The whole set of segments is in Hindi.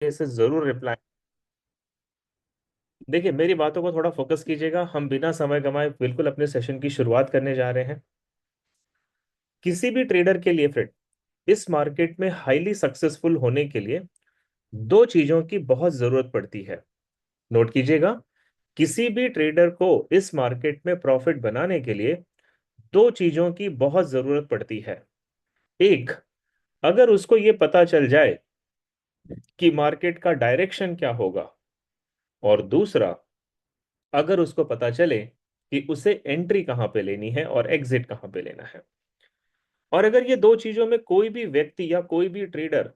इसे जरूर रिप्लाई। देखिए, मेरी बातों को थोड़ा फोकस कीजिएगा, हम बिना समय गंवाए बिल्कुल अपने सेशन की शुरुआत करने जा रहे हैं। किसी भी ट्रेडर के लिए फ्रेंड, इस मार्केट में हाईली सक्सेसफुल होने के लिए दो चीजों की बहुत जरूरत पड़ती है। नोट कीजिएगा, किसी भी ट्रेडर को इस मार्केट में प्रॉफिट बनाने के लिए दो चीजों की बहुत जरूरत पड़ती है। एक, अगर उसको यह पता चल जाए कि मार्केट का डायरेक्शन क्या होगा, और दूसरा, अगर उसको पता चले कि उसे एंट्री कहां पे लेनी है और एग्जिट कहां पे लेना है। और अगर ये दो चीजों में कोई भी व्यक्ति या कोई भी ट्रेडर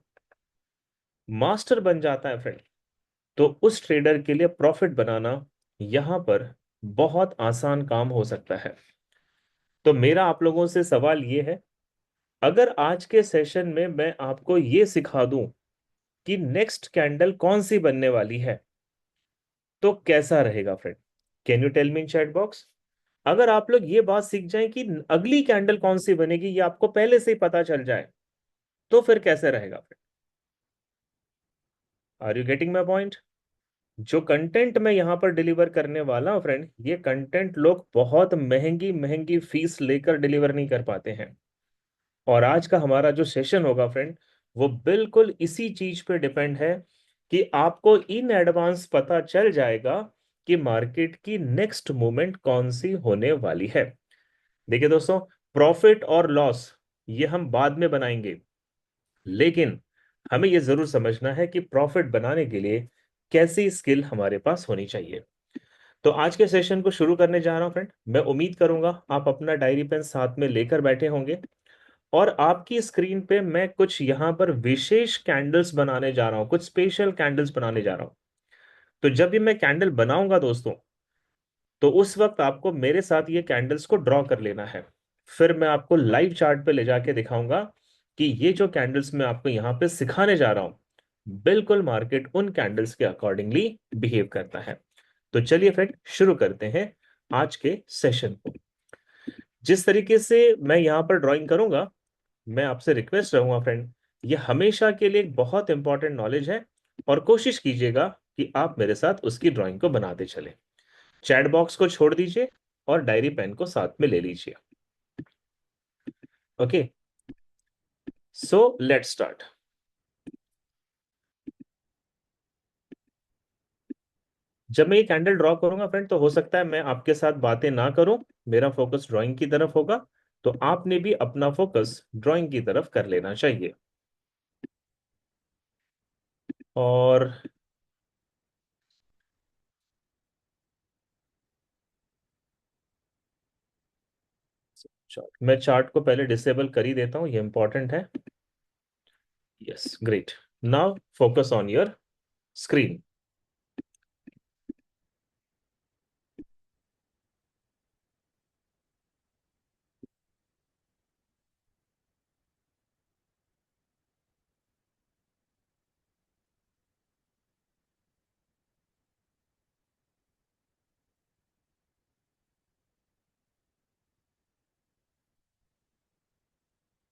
मास्टर बन जाता है फ्रेंड, तो उस ट्रेडर के लिए प्रॉफिट बनाना यहां पर बहुत आसान काम हो सकता है। तो मेरा आप लोगों से सवाल ये है, अगर आज के सेशन में मैं आपको ये सिखा दूं कि नेक्स्ट कैंडल कौन सी बनने वाली है, तो कैसा रहेगा friend? Can you tell me in chat box? अगर आप लोग ये बात सीख जाएं कि अगली कैंडल कौन सी बनेगी, ये आपको पहले से ही पता चल जाए, तो फिर कैसे रहेगा friend? Are you getting my point? जो कंटेंट मैं यहां पर डिलीवर करने वाला हूं फ्रेंड, ये कंटेंट लोग बहुत महंगी महंगी फीस लेकर डिलीवर नहीं कर पाते हैं। और आज का हमारा जो सेशन होगा फ्रेंड, वो बिल्कुल इसी चीज पे डिपेंड है कि आपको इन एडवांस पता चल जाएगा कि मार्केट की नेक्स्ट मूवमेंट कौन सी होने वाली है। देखिए दोस्तों, प्रॉफिट और लॉस ये हम बाद में बनाएंगे, लेकिन हमें यह जरूर समझना है कि प्रॉफिट बनाने के लिए कैसी स्किल हमारे पास होनी चाहिए। तो आज के सेशन को शुरू करने जा रहा हूं फ्रेंड। मैं उम्मीद करूंगा आप अपना डायरी पेन साथ में लेकर बैठे होंगे, और आपकी स्क्रीन पे मैं कुछ यहां पर विशेष कैंडल्स बनाने जा रहा हूं, कुछ स्पेशल कैंडल्स बनाने जा रहा हूं। तो जब भी मैं कैंडल बनाऊंगा दोस्तों, तो उस वक्त आपको मेरे साथ ये कैंडल्स को ड्रॉ कर लेना है। फिर मैं आपको लाइव चार्ट पे ले जाके दिखाऊंगा कि ये जो कैंडल्स मैं आपको यहाँ पे सिखाने जा रहा हूं, बिल्कुल मार्केट उन कैंडल्स के अकॉर्डिंगली बिहेव करता है। तो चलिए फ्रेंड, शुरू करते हैं आज के सेशन को। जिस तरीके से मैं यहाँ पर ड्राइंग करूंगा, मैं आपसे रिक्वेस्ट रहूंगा फ्रेंड, ये हमेशा के लिए एक बहुत इंपॉर्टेंट नॉलेज है, और कोशिश कीजिएगा कि आप मेरे साथ उसकी ड्राइंग को बनाते चले। चैट बॉक्स को छोड़ दीजिए और डायरी पेन को साथ में ले लीजिए। Okay, so let's start. जब मैं ये कैंडल ड्रॉ करूंगा फ्रेंड, तो हो सकता है मैं आपके साथ बातें ना करूं, मेरा फोकस ड्राइंग की तरफ होगा। तो आपने भी अपना फोकस ड्राइंग की तरफ कर लेना चाहिए। और मैं चार्ट को पहले डिसेबल कर ही देता हूं, ये इंपॉर्टेंट है। Yes, great. Now focus on your screen.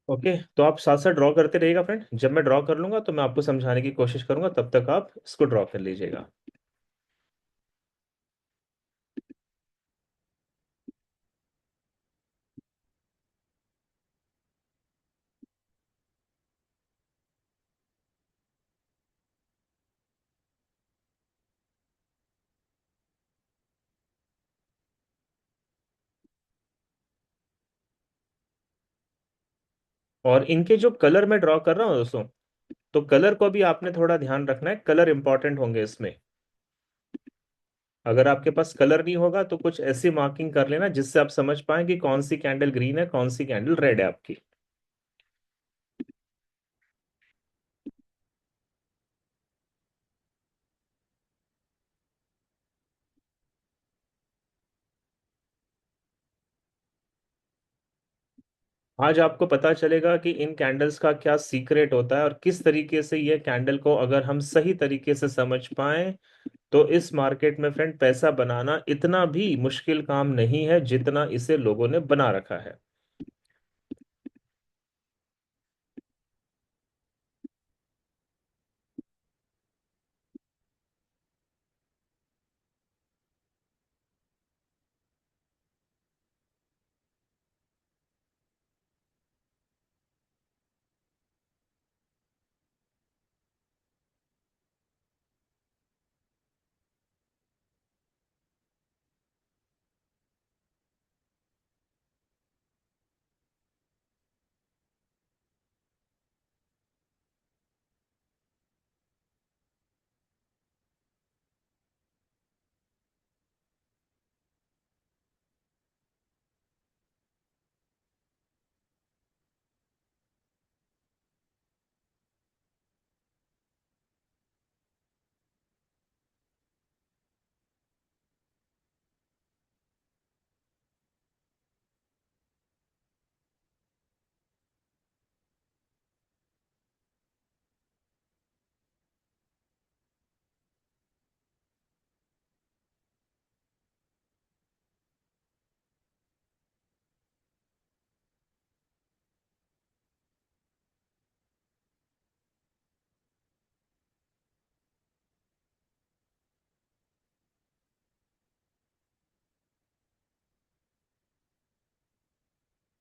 Okay, तो आप साथ साथ ड्रॉ करते रहिएगा फ्रेंड। जब मैं ड्रॉ कर लूंगा तो मैं आपको समझाने की कोशिश करूंगा, तब तक आप इसको ड्रॉ कर लीजिएगा। और इनके जो कलर मैं ड्रॉ कर रहा हूँ दोस्तों, तो कलर को भी आपने थोड़ा ध्यान रखना है, कलर इंपॉर्टेंट होंगे इसमें। अगर आपके पास कलर नहीं होगा तो कुछ ऐसी मार्किंग कर लेना जिससे आप समझ पाए कि कौन सी कैंडल ग्रीन है, कौन सी कैंडल रेड है आपकी। आज आपको पता चलेगा कि इन कैंडल्स का क्या सीक्रेट होता है, और किस तरीके से ये कैंडल को अगर हम सही तरीके से समझ पाए, तो इस मार्केट में फ्रेंड पैसा बनाना इतना भी मुश्किल काम नहीं है जितना इसे लोगों ने बना रखा है।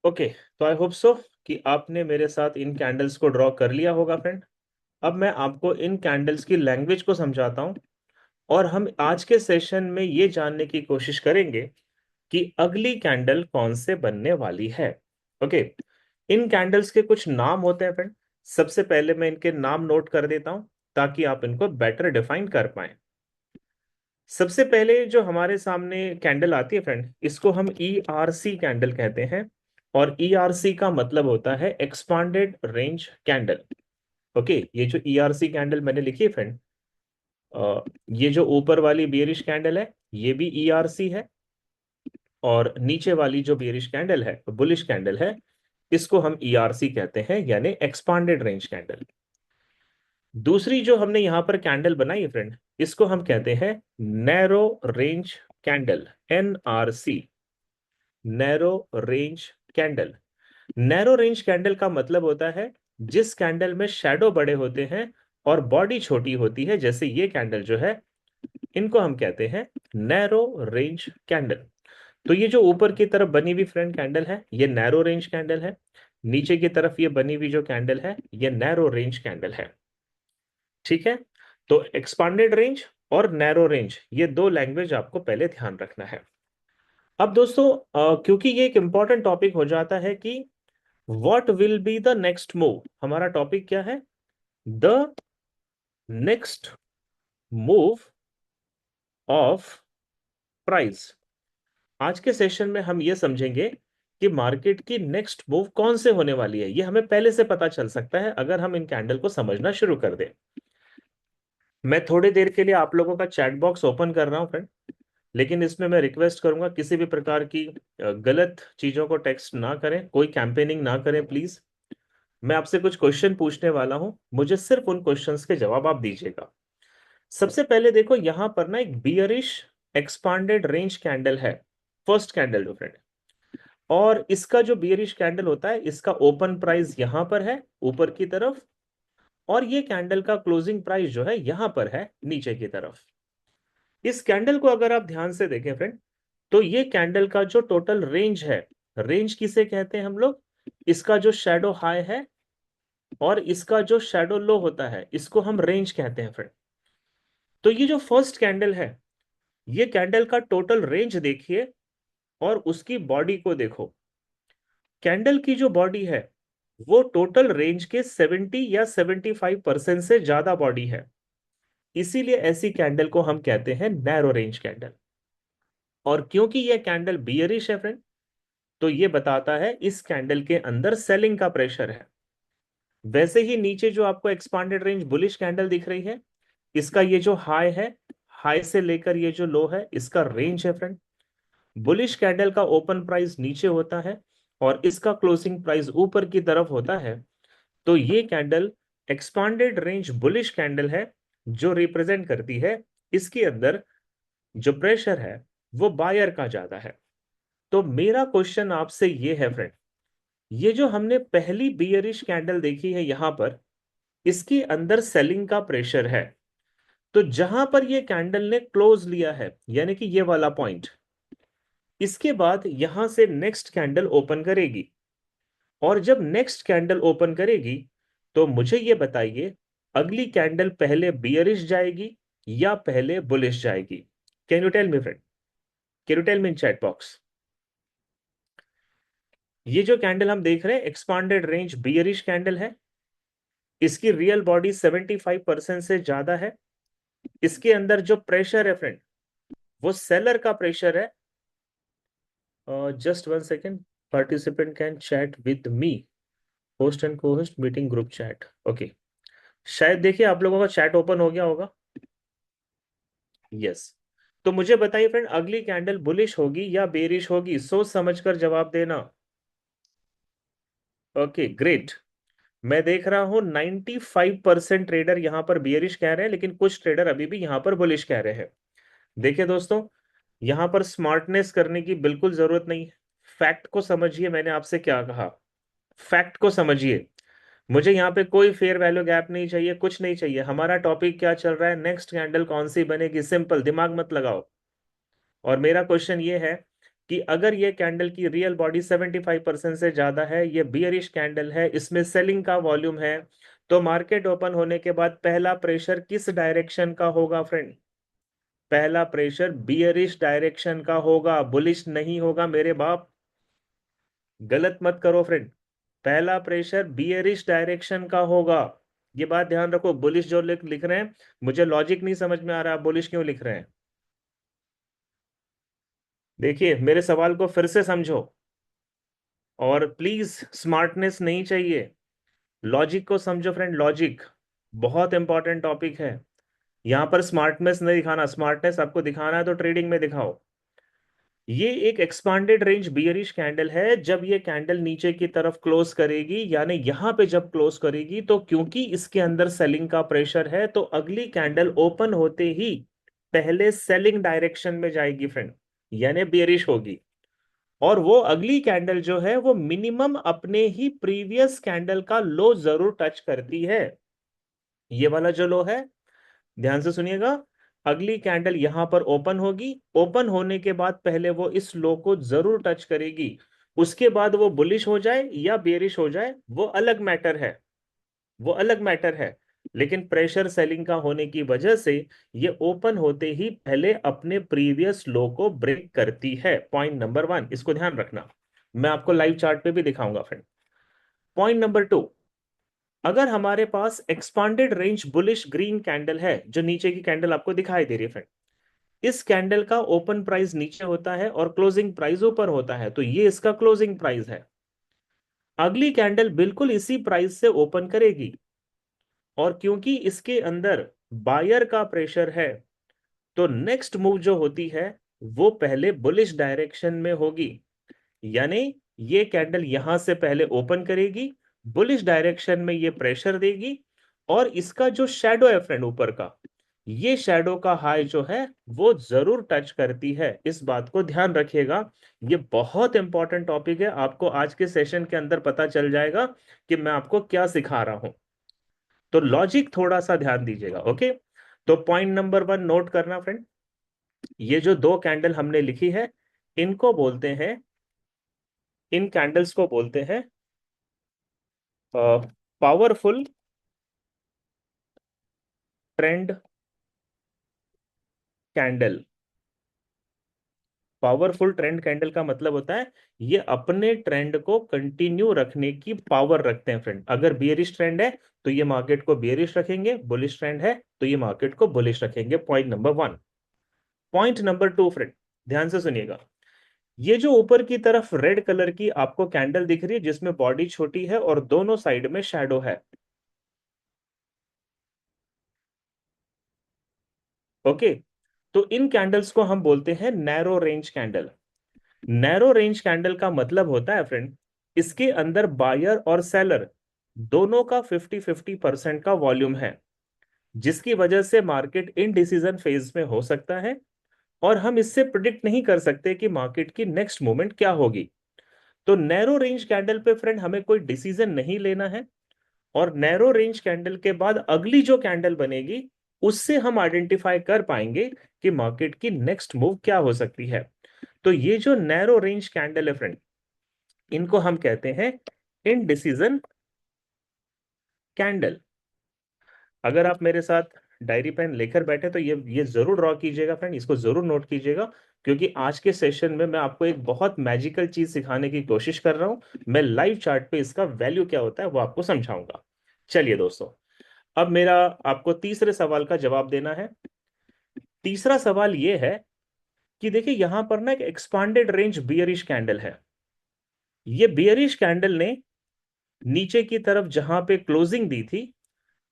ओके, तो आई होप सो कि आपने मेरे साथ इन कैंडल्स को ड्रॉ कर लिया होगा फ्रेंड। अब मैं आपको इन कैंडल्स की लैंग्वेज को समझाता हूं, और हम आज के सेशन में ये जानने की कोशिश करेंगे कि अगली कैंडल कौन से बनने वाली है। ओके, इन कैंडल्स के कुछ नाम होते हैं फ्रेंड। सबसे पहले मैं इनके नाम नोट कर देता हूं ताकि आप इनको बेटर डिफाइन कर पाए। सबसे पहले जो हमारे सामने कैंडल आती है फ्रेंड, इसको हम ERC कैंडल कहते हैं। और ERC का मतलब होता है एक्सपांडेड रेंज कैंडल। ओके, ये जो ERC कैंडल मैंने लिखी है फ्रेंड, ये जो ऊपर वाली बियरिश कैंडल है ये भी ERC है, और नीचे वाली जो बियरिश कैंडल है, बुलिश कैंडल है, इसको हम ERC कहते हैं, यानी एक्सपांडेड रेंज कैंडल। दूसरी जो हमने यहां पर कैंडल बनाई है फ्रेंड, इसको हम कहते हैं narrow range candle, NRC, narrow range candle. Narrow range candle का मतलब होता है जिस कैंडल में शैडो बड़े होते हैं और बॉडी छोटी होती है, जैसे ये कैंडल जो है, इनको हम कहते हैं नैरो रेंज कैंडल। तो ये जो ऊपर की तरफ बनी हुई फ्रेंड कैंडल है, ये नैरो रेंज कैंडल है। नीचे की तरफ ये बनी हुई जो कैंडल है, ये नैरो रेंज कैंडल है। ठीक है, तो एक्सपांडेड रेंज और नैरो रेंज, ये दो लैंग्वेज आपको पहले ध्यान रखना है। अब दोस्तों, क्योंकि ये एक इंपॉर्टेंट टॉपिक हो जाता है कि what will be the next move. हमारा टॉपिक क्या है? The next move of price. आज के सेशन में हम ये समझेंगे कि मार्केट की नेक्स्ट मूव कौन से होने वाली है। ये हमें पहले से पता चल सकता है अगर हम इन कैंडल को समझना शुरू कर दें। मैं थोड़ी देर के लिए आप लोगों का चैट बॉक्स ओपन कर रहा हूं फ्रेंड, लेकिन इसमें मैं रिक्वेस्ट करूंगा किसी भी प्रकार की गलत चीजों को टेक्स्ट ना करें, कोई कैंपेनिंग ना करें प्लीज। मैं आपसे कुछ क्वेश्चन पूछने वाला हूं, मुझे सिर्फ उन क्वेश्चंस के जवाब आप दीजिएगा। सबसे पहले देखो, यहां पर ना एक बियरिश एक्सपांडेड रेंज कैंडल है, फर्स्ट कैंडल जो फ्रेंड। और इसका जो बियरिश कैंडल होता है, इसका ओपन प्राइस यहां पर है ऊपर की तरफ, और ये कैंडल का क्लोजिंग प्राइस जो है यहां पर है नीचे की तरफ। इस कैंडल को अगर आप ध्यान से देखें फ्रेंड, तो ये कैंडल का जो टोटल रेंज है, रेंज किसे कहते हैं हम लोग? इसका जो शैडो हाई है और इसका जो शैडो लो होता है, इसको हम रेंज कहते हैं फ्रेंड। तो ये जो फर्स्ट कैंडल है, ये कैंडल का टोटल रेंज देखिए और उसकी बॉडी को देखो। कैंडल की जो बॉडी है वो टोटल रेंज के 70 या 75% से ज्यादा बॉडी है। इसीलिए ऐसी कैंडल को हम कहते हैं नैरो रेंज कैंडल। और क्योंकि यह कैंडल बियरिश है फ्रेंड, तो ये बताता है इस कैंडल के अंदर सेलिंग का प्रेशर है। वैसे ही नीचे जो आपको एक्सपांडेड रेंज बुलिश कैंडल दिख रही है, इसका ये जो हाई है, हाई से लेकर ये जो लो है, इसका रेंज है फ्रेंड। बुलिश कैंडल का ओपन प्राइस नीचे होता है और इसका क्लोजिंग प्राइस ऊपर की तरफ होता है। तो ये candle expanded range bullish candle है, जो रिप्रेजेंट करती है इसके अंदर जो प्रेशर है वो बायर का ज्यादा है। तो मेरा क्वेश्चन आपसे ये है फ्रेंड, ये जो हमने पहली बियरिश कैंडल देखी है यहां पर, इसके अंदर सेलिंग का प्रेशर है। तो जहां पर ये कैंडल ने क्लोज लिया है, यानी कि ये वाला पॉइंट, इसके बाद यहां से नेक्स्ट कैंडल ओपन करेगी। और जब नेक्स्ट कैंडल ओपन करेगी, तो मुझे ये बताइए, अगली कैंडल पहले बियरिश जाएगी या पहले बुलिश जाएगी? Can you tell me friend? Can you tell me in chat box? ये जो कैंडल हम देख रहे हैं, एक्सपांडेड रेंज बियरिश कैंडल है। इसकी रियल बॉडी 75% से ज्यादा है। इसके अंदर जो प्रेशर है फ्रेंड, वो सेलर का प्रेशर है। Just one second, participant can chat with me, host and cohost meeting group chat. Okay, शायद देखिए आप लोगों का चैट ओपन हो गया होगा। यस, तो मुझे बताइए फ्रेंड, अगली कैंडल बुलिश होगी या बेरिश होगी? सोच समझकर जवाब देना। Okay great. मैं देख रहा हूं 95% ट्रेडर यहां पर बियरिश कह रहे हैं, लेकिन कुछ ट्रेडर अभी भी यहां पर बुलिश कह रहे हैं। देखिए दोस्तों, यहां पर स्मार्टनेस करने की बिल्कुल जरूरत नहीं है। फैक्ट को समझिए, मैंने आपसे क्या कहा, फैक्ट को समझिए। मुझे यहाँ पे कोई फेयर वैल्यू गैप नहीं चाहिए, कुछ नहीं चाहिए। हमारा टॉपिक क्या चल रहा है? नेक्स्ट कैंडल कौन सी बनेगी, सिंपल, दिमाग मत लगाओ। और मेरा क्वेश्चन ये है कि अगर ये कैंडल की रियल बॉडी 75% से ज्यादा है, ये बियरिश कैंडल है, इसमें सेलिंग का वॉल्यूम है, तो मार्केट ओपन होने के बाद पहला प्रेशर किस डायरेक्शन का होगा फ्रेंड? पहला प्रेशर बियरिश डायरेक्शन का होगा, बुलिश नहीं होगा मेरे बाप। गलत मत करो फ्रेंड। पहला प्रेशर बियरिश डायरेक्शन का होगा। ये बात ध्यान रखो। बुलिश जो लिख रहे हैं, मुझे लॉजिक नहीं समझ में आ रहा, बुलिश क्यों लिख रहे हैं? देखिए, मेरे सवाल को फिर से समझो, और प्लीज स्मार्टनेस नहीं चाहिए, लॉजिक को समझो फ्रेंड। लॉजिक बहुत इंपॉर्टेंट टॉपिक है। यहां पर स्मार्टनेस नहीं दिखाना, स्मार्टनेस आपको दिखाना है तो ट्रेडिंग में दिखाओ। ये एक एक्सपांडेड रेंज बियरिश कैंडल है। जब ये कैंडल नीचे की तरफ क्लोज करेगी, यानी यहां पे जब क्लोज करेगी, तो क्योंकि इसके अंदर सेलिंग का प्रेशर है, तो अगली कैंडल ओपन होते ही पहले सेलिंग डायरेक्शन में जाएगी फ्रेंड, यानी बियरिश होगी। और वो अगली कैंडल जो है वो मिनिमम अपने ही प्रीवियस कैंडल का लो जरूर टच करती है। ये वाला जो लो है, ध्यान से सुनिएगा, अगली कैंडल यहां पर ओपन होगी, ओपन होने के बाद पहले वो इस लो को जरूर टच करेगी। उसके बाद वो बुलिश हो जाए या बेरिश हो जाए, वो अलग मैटर है, वो अलग मैटर है। लेकिन प्रेशर सेलिंग का होने की वजह से ये ओपन होते ही पहले अपने प्रीवियस लो को ब्रेक करती है। पॉइंट नंबर वन, इसको ध्यान रखना। मैं आपको लाइव चार्ट पे भी दिखाऊंगा फ्रेंड। पॉइंट नंबर टू, अगर हमारे पास expanded range bullish green candle है, जो नीचे की कैंडल आपको दिखाई दे रही है फ्रेंड, इस कैंडल का ओपन प्राइस नीचे होता है और क्लोजिंग प्राइस ऊपर होता है, तो ये इसका क्लोजिंग प्राइस है। अगली कैंडल बिल्कुल इसी प्राइस से ओपन करेगी, और क्योंकि इसके अंदर बायर का प्रेशर है, तो नेक्स्ट मूव जो होती है वो पहले बुलिश डायरेक्शन में होगी। यानी ये कैंडल यहां से पहले ओपन करेगी, बुलिश डायरेक्शन में ये प्रेशर देगी, और इसका जो शैडो है फ्रेंड ऊपर का, ये शैडो का हाई जो है वो जरूर टच करती है। इस बात को ध्यान रखिएगा। ये बहुत इंपॉर्टेंट टॉपिक है, आपको आज के सेशन के अंदर पता चल जाएगा कि मैं आपको क्या सिखा रहा हूं। तो लॉजिक थोड़ा सा ध्यान दीजिएगा, ओके। तो पॉइंट नंबर वन नोट करना फ्रेंड, ये जो दो कैंडल हमने लिखी है, इनको बोलते हैं, इन कैंडल्स को बोलते हैं powerful trend candle. Powerful trend candle का मतलब होता है ये अपने ट्रेंड को कंटिन्यू रखने की पावर रखते हैं फ्रेंड। अगर बियरिश ट्रेंड है तो ये मार्केट को बियरिश रखेंगे, बुलिश ट्रेंड है तो ये मार्केट को बुलिश रखेंगे। Point number one. Point number two friend, ध्यान से सुनिएगा। ये जो ऊपर की तरफ रेड कलर की आपको कैंडल दिख रही है, जिसमें बॉडी छोटी है और दोनों साइड में शैडो है, ओके, तो इन कैंडल्स को हम बोलते हैं narrow range candle. Narrow range candle का मतलब होता है फ्रेंड, इसके अंदर बायर और सेलर दोनों का 50-50% का वॉल्यूम है, जिसकी वजह से मार्केट इनडिसीजन फेज में हो सकता है, और हम इससे प्रिडिक्ट नहीं कर सकते कि मार्केट की नेक्स्ट मूवमेंट क्या होगी। तो नैरो रेंज कैंडल पे फ्रेंड हमें कोई डिसीजन नहीं लेना है, और नैरो रेंज कैंडल के बाद अगली जो कैंडल बनेगी, उससे हम आइडेंटिफाई कर पाएंगे कि मार्केट की नेक्स्ट मूव क्या हो सकती है। तो ये जो नैरो रेंज कैंडल है फ्रेंड, इनको हम कहते हैं इनडिसीजन कैंडल। अगर आप मेरे साथ डायरी पेन लेकर बैठे तो ये जरूर ड्रॉ कीजिएगा फ्रेंड, इसको जरूर नोट कीजिएगा, क्योंकि आज के सेशन में मैं आपको एक बहुत मैजिकल चीज सिखाने की कोशिश कर रहा हूं। मैं लाइव चार्ट पे इसका वैल्यू क्या होता है वो आपको समझाऊंगा। चलिए दोस्तों, अब मेरा आपको तीसरे सवाल का जवाब देना है। तीसरा सवाल ये है कि देखिए, यहां पर ना एक एक्सपांडेड रेंज बियरिश कैंडल है। ये बियरिश कैंडल ने नीचे की तरफ जहां पे क्लोजिंग दी थी,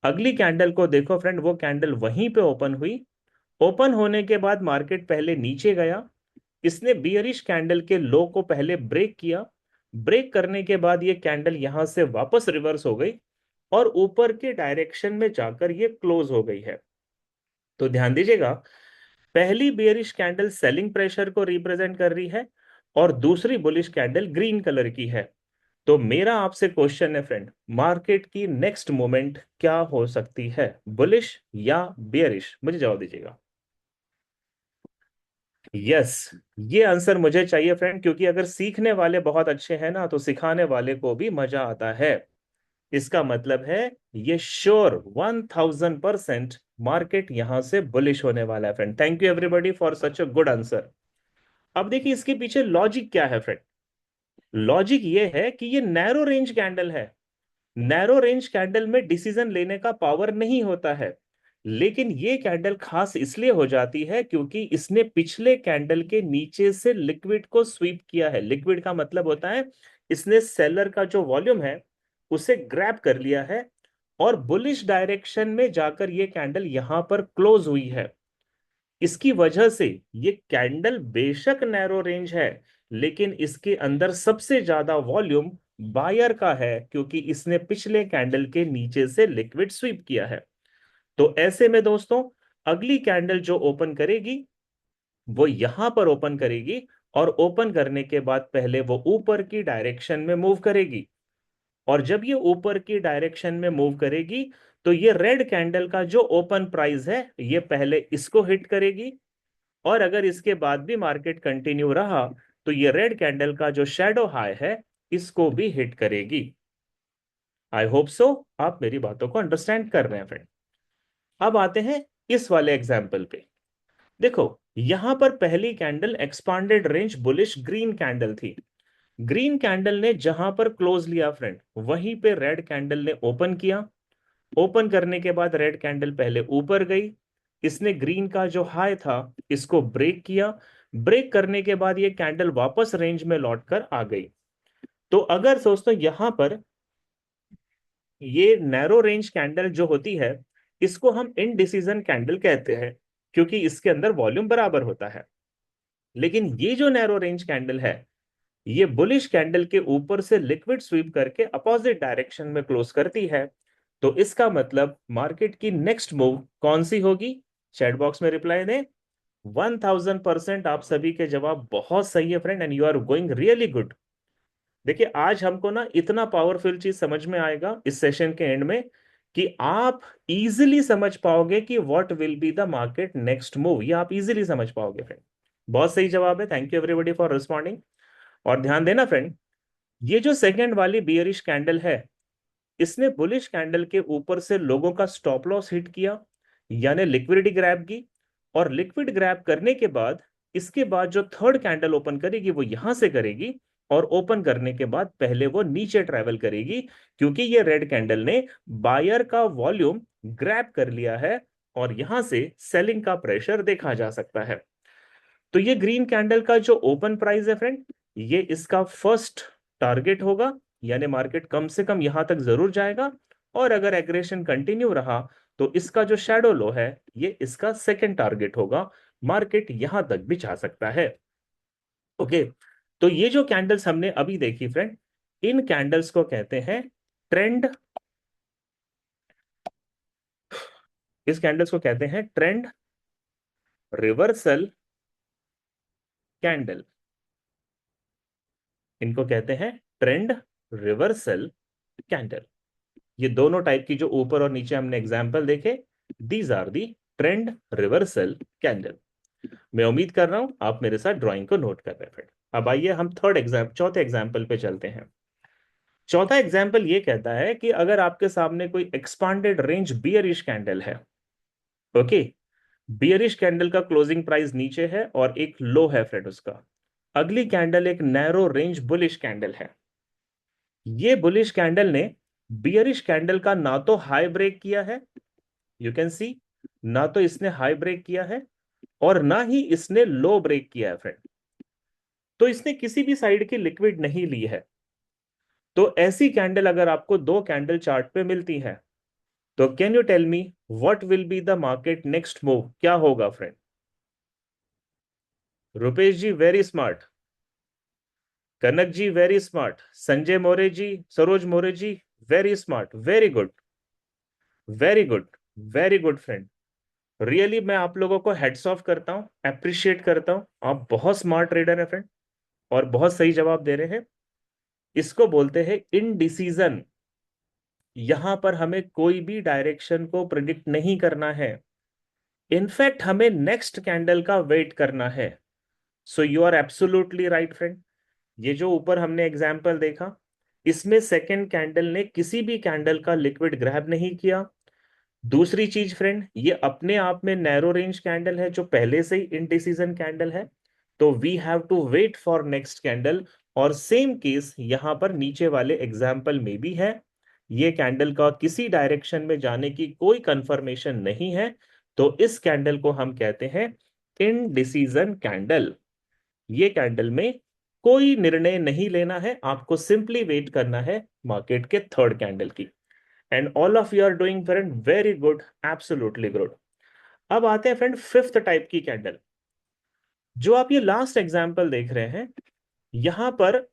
अगली कैंडल को देखो फ्रेंड, वो कैंडल वहीं पे ओपन हुई। ओपन होने के बाद मार्केट पहले नीचे गया, इसने बियरिश कैंडल के लो को पहले ब्रेक किया। ब्रेक करने के बाद ये कैंडल यहां से वापस रिवर्स हो गई, और ऊपर के डायरेक्शन में जाकर ये क्लोज हो गई है। तो ध्यान दीजिएगा, पहली बियरिश कैंडल सेलिंग प्रेशर को रिप्रेजेंट कर रही है, और दूसरी बुलिश कैंडल ग्रीन कलर की है। तो मेरा आपसे क्वेश्चन है फ्रेंड, मार्केट की नेक्स्ट मोमेंट क्या हो सकती है, बुलिश या बियरिश? मुझे जवाब दीजिएगा। यस, ये आंसर मुझे चाहिए फ्रेंड, क्योंकि अगर सीखने वाले बहुत अच्छे हैं ना तो सिखाने वाले को भी मजा आता है। इसका मतलब है ये श्योर 1000% मार्केट यहां से बुलिश होने वाला है friend. Thank you everybody for such a good answer. अब देखिए इसके पीछे लॉजिक क्या है फ्रेंड। लॉजिक ये है कि ये नैरो रेंज कैंडल है। नैरो रेंज कैंडल में डिसीजन लेने का पावर नहीं होता है। लेकिन ये कैंडल खास इसलिए हो जाती है क्योंकि इसने पिछले कैंडल के नीचे से लिक्विड को स्वीप किया है। लिक्विड का मतलब होता है इसने सेलर का जो वॉल्यूम है उसे ग्रैब कर लिया है, और बुलिश डायरेक्शन में जाकर ये कैंडल यहां पर क्लोज हुई है। इसकी वजह से ये कैंडल बेशक नैरो रेंज है, लेकिन इसके अंदर सबसे ज्यादा वॉल्यूम बायर का है, क्योंकि इसने पिछले कैंडल के नीचे से लिक्विड स्वीप किया है। तो ऐसे में दोस्तों, अगली कैंडल जो ओपन करेगी वो यहां पर ओपन करेगी, और ओपन करने के बाद पहले वो ऊपर की डायरेक्शन में मूव करेगी। और जब ये ऊपर की डायरेक्शन में मूव करेगी तो ये रेड कैंडल का जो ओपन प्राइस है ये पहले इसको हिट करेगी, और अगर इसके बाद भी मार्केट कंटिन्यू रहा तो ये रेड कैंडल का जो शैडो हाई है इसको भी हिट करेगी। आई होप सो आप मेरी बातों को अंडरस्टैंड कर रहे हैं फ्रेंड। अब आते हैं इस वाले एग्जाम्पल पे। देखो, यहां पर पहली candle expanded range bullish green candle थी। ग्रीन कैंडल ने जहां पर क्लोज लिया फ्रेंड, वहीं पे रेड कैंडल ने ओपन किया। ओपन करने के बाद रेड कैंडल पहले ऊपर गई, इसने ग्रीन का जो हाई था इसको ब्रेक किया। ब्रेक करने के बाद ये कैंडल वापस रेंज में लौटकर आ गई। तो अगर दोस्तों यहां पर ये नैरो रेंज कैंडल जो होती है इसको हम इनडिसीजन कैंडल कहते हैं, क्योंकि इसके अंदर वॉल्यूम बराबर होता है। लेकिन ये जो नैरो रेंज कैंडल है ये बुलिश कैंडल के ऊपर से लिक्विड स्वीप करके अपोजिट डायरेक्शन में क्लोज करती है। तो इसका मतलब मार्केट की नेक्स्ट मूव कौन सी होगी? चैट बॉक्स में रिप्लाई दें। 1000% आप सभी के जवाब बहुत सही है friend, and you are going really good. देखिए आज हमको ना इतना पावरफुल चीज समझ में आएगा इस सेशन के एंड में, कि आप इजीली समझ पाओगे कि what will be the market next move. ये आप इजीली समझ पाओगे फ्रेंड। बहुत सही जवाब है, thank you everybody for responding. और ध्यान देना फ्रेंड, ये जो सेकंड वाली बियरिश कैंडल है इसने बुलिश कैंडल के ऊपर से लोगों का स्टॉप लॉस हिट किया, यानी लिक्विडिटी ग्रैब की। और लिक्विड ग्रैब करने के बाद इसके बाद जो थर्ड कैंडल ओपन करेगी वो यहां से करेगी, और ओपन करने के बाद पहले वो नीचे ट्रेवल करेगी, क्योंकि ये रेड कैंडल ने बायर का वॉल्यूम ग्रैब कर लिया है, और यहां से सेलिंग का प्रेशर देखा जा सकता है। तो ये ग्रीन कैंडल का जो ओपन प्राइस है फ्रेंड, ये इसका फर्स्ट टारगेट होगा, यानी मार्केट कम से कम यहां तक जरूर जाएगा। और अगर एग्रेशन कंटिन्यू रहा तो इसका जो शैडो लो है ये इसका सेकंड टारगेट होगा। मार्केट यहां तक भी जा सकता है। ओके, तो ये जो कैंडल्स हमने अभी देखी फ्रेंड, इन कैंडल्स को कहते हैं ट्रेंड। इस कैंडल्स को कहते हैं ट्रेंड रिवर्सल कैंडल। इनको कहते हैं ट्रेंड रिवर्सल कैंडल। ये दोनों टाइप की जो ऊपर और नीचे हमने एग्जाम्पल देखे, these are the trend reversal candle. मैं उम्मीद कर रहा हूं आप मेरे साथ ड्राइंग को नोट कर रहे हैं फ्रेंड। अब आइए हम चौथे एग्जाम्पल पे चलते हैं। चौथा एग्जाम्पल ये कहता है कि अगर आपके सामने कोई एक्सपांडेड रेंज बियरिश कैंडल है, ओके, बियरिश कैंडल का क्लोजिंग प्राइस नीचे है और एक लो है फ्रेंड उसका। अगली कैंडल एक नैरो रेंज बुलिश कैंडल है। ये बुलिश कैंडल ने बियरिश कैंडल का ना तो हाई ब्रेक किया है, यू कैन सी, ना तो इसने हाई ब्रेक किया है और ना ही इसने लो ब्रेक किया है फ्रेंड। तो इसने किसी भी साइड की लिक्विड नहीं ली है। तो ऐसी कैंडल अगर आपको दो कैंडल चार्ट पे मिलती है तो can you tell me what will be the market next move? क्या होगा friend? Rupesh ji very smart, Kanak ji very smart, Sanjay More ji, Saroj More ji very smart, very good, very good, very good friend. Really मैं आप लोगों को हेड्स ऑफ करता हूं, अप्रिशिएट करता हूं। आप बहुत स्मार्ट ट्रेडर है फ्रेंड, और बहुत सही जवाब दे रहे हैं। इसको बोलते हैं इनडिसीजन। यहां पर हमें कोई भी डायरेक्शन को प्रिडिक्ट नहीं करना है। इनफैक्ट हमें नेक्स्ट कैंडल का वेट करना है। So you are absolutely right friend. ये जो ऊपर हमने एग्जाम्पल देखा, इसमें सेकेंड कैंडल ने किसी भी कैंडल का लिक्विड ग्रैब नहीं किया। दूसरी चीज फ्रेंड, ये अपने आप में नैरो रेंज कैंडल है जो पहले से ही इनडिसीजन कैंडल है, तो we have to wait for next candle. और सेम केस यहां पर नीचे वाले एग्जाम्पल में भी है। ये कैंडल का किसी डायरेक्शन में जाने की कोई कंफर्मेशन नहीं है, तो इस कैंडल को हम कहते हैं इनडिसीजन कैंडल। ये कैंडल में कोई निर्णय नहीं लेना है, आपको सिंपली वेट करना है मार्केट के थर्ड कैंडल की। And all of you are doing friend very good, absolutely good. अब आते हैं फ्रेंड फिफ्थ टाइप की कैंडल। जो आप ये लास्ट एग्जांपल देख रहे हैं यहां पर,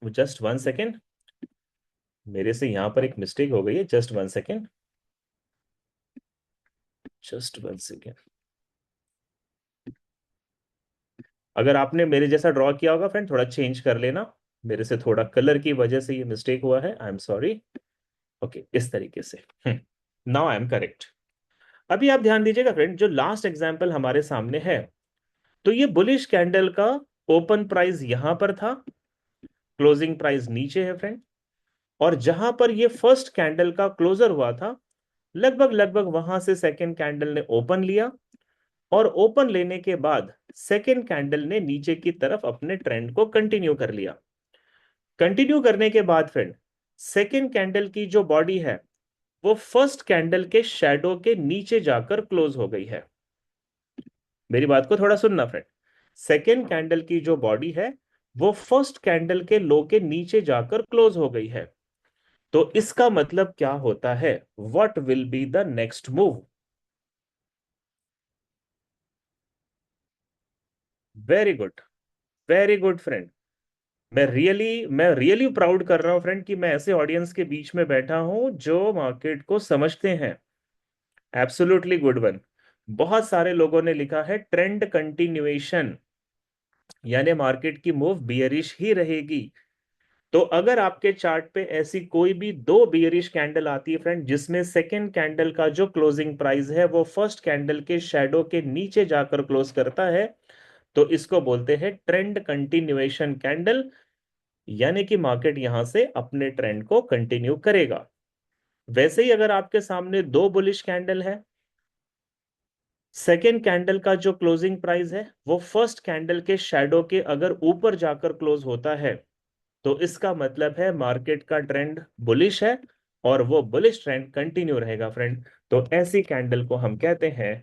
जस्ट वन सेकेंड, मेरे से यहां पर एक मिस्टेक हो गई है, just one second, just one second. अगर आपने मेरे जैसा ड्रॉ किया होगा फ्रेंड, थोड़ा चेंज कर लेना, मेरे से थोड़ा कलर की वजह से ये मिस्टेक हुआ है, आई एम सॉरी। ओके, इस तरीके से नाउ आई एम करेक्ट। अभी आप ध्यान दीजिएगा फ्रेंड, जो लास्ट एग्जांपल हमारे सामने है, तो ये बुलिश कैंडल का ओपन प्राइस यहां पर था, क्लोजिंग प्राइस नीचे है फ्रेंड। और जहां पर ये फर्स्ट कैंडल का क्लोजर हुआ था, लगभग लगभग वहां से सेकेंड कैंडल ने ओपन लिया, और ओपन लेने के बाद सेकेंड कैंडल ने नीचे की तरफ अपने ट्रेंड को कंटिन्यू कर लिया। कंटिन्यू करने के बाद फ्रेंड, सेकेंड कैंडल की जो बॉडी है वो फर्स्ट कैंडल के शैडो के नीचे जाकर क्लोज हो गई है। मेरी बात को थोड़ा सुनना फ्रेंड, सेकेंड कैंडल की जो बॉडी है वो फर्स्ट कैंडल के लो के नीचे जाकर क्लोज हो गई है। तो इसका मतलब क्या होता है, what will be the next move? Very good, very good friend. मैं रियली प्राउड कर रहा हूं फ्रेंड कि मैं ऐसे ऑडियंस के बीच में बैठा हूं जो मार्केट को समझते हैं। Absolutely good one. बहुत सारे लोगों ने लिखा है ट्रेंड कंटिन्यूएशन, यानी मार्केट की मूव बियरिश ही रहेगी। तो अगर आपके चार्ट पे ऐसी कोई भी दो बियरिश कैंडल आती है फ्रेंड, जिसमें सेकेंड कैंडल का जो क्लोजिंग प्राइस है वो फर्स्ट कैंडल के शैडो के नीचे जाकर क्लोज करता है, तो इसको बोलते हैं ट्रेंड कंटिन्यूएशन कैंडल, यानी कि मार्केट यहां से अपने ट्रेंड को कंटिन्यू करेगा। वैसे ही अगर आपके सामने दो बुलिश कैंडल है, सेकेंड कैंडल का जो क्लोजिंग प्राइस है वो फर्स्ट कैंडल के शैडो के अगर ऊपर जाकर क्लोज होता है, तो इसका मतलब है मार्केट का ट्रेंड बुलिश है, और वो बुलिश ट्रेंड कंटिन्यू रहेगा फ्रेंड। तो ऐसी कैंडल को हम कहते हैं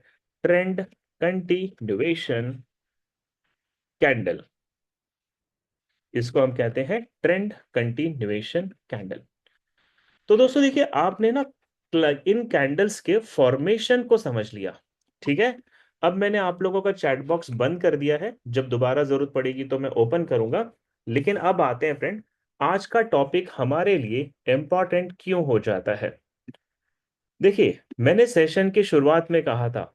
ट्रेंड कंटिन्यूएशन कैंडल। इसको हम कहते हैं ट्रेंड कंटिन्यूएशन कैंडल। तो दोस्तों देखिए, आपने ना इन कैंडल्स के फॉर्मेशन को समझ लिया, ठीक है। अब मैंने आप लोगों का चैट बॉक्स बंद कर दिया है, जब दोबारा जरूरत पड़ेगी तो मैं ओपन करूंगा। लेकिन अब आते हैं फ्रेंड, आज का टॉपिक हमारे लिए इंपॉर्टेंट क्यों हो जाता है। देखिए, मैंने सेशन की शुरुआत में कहा था,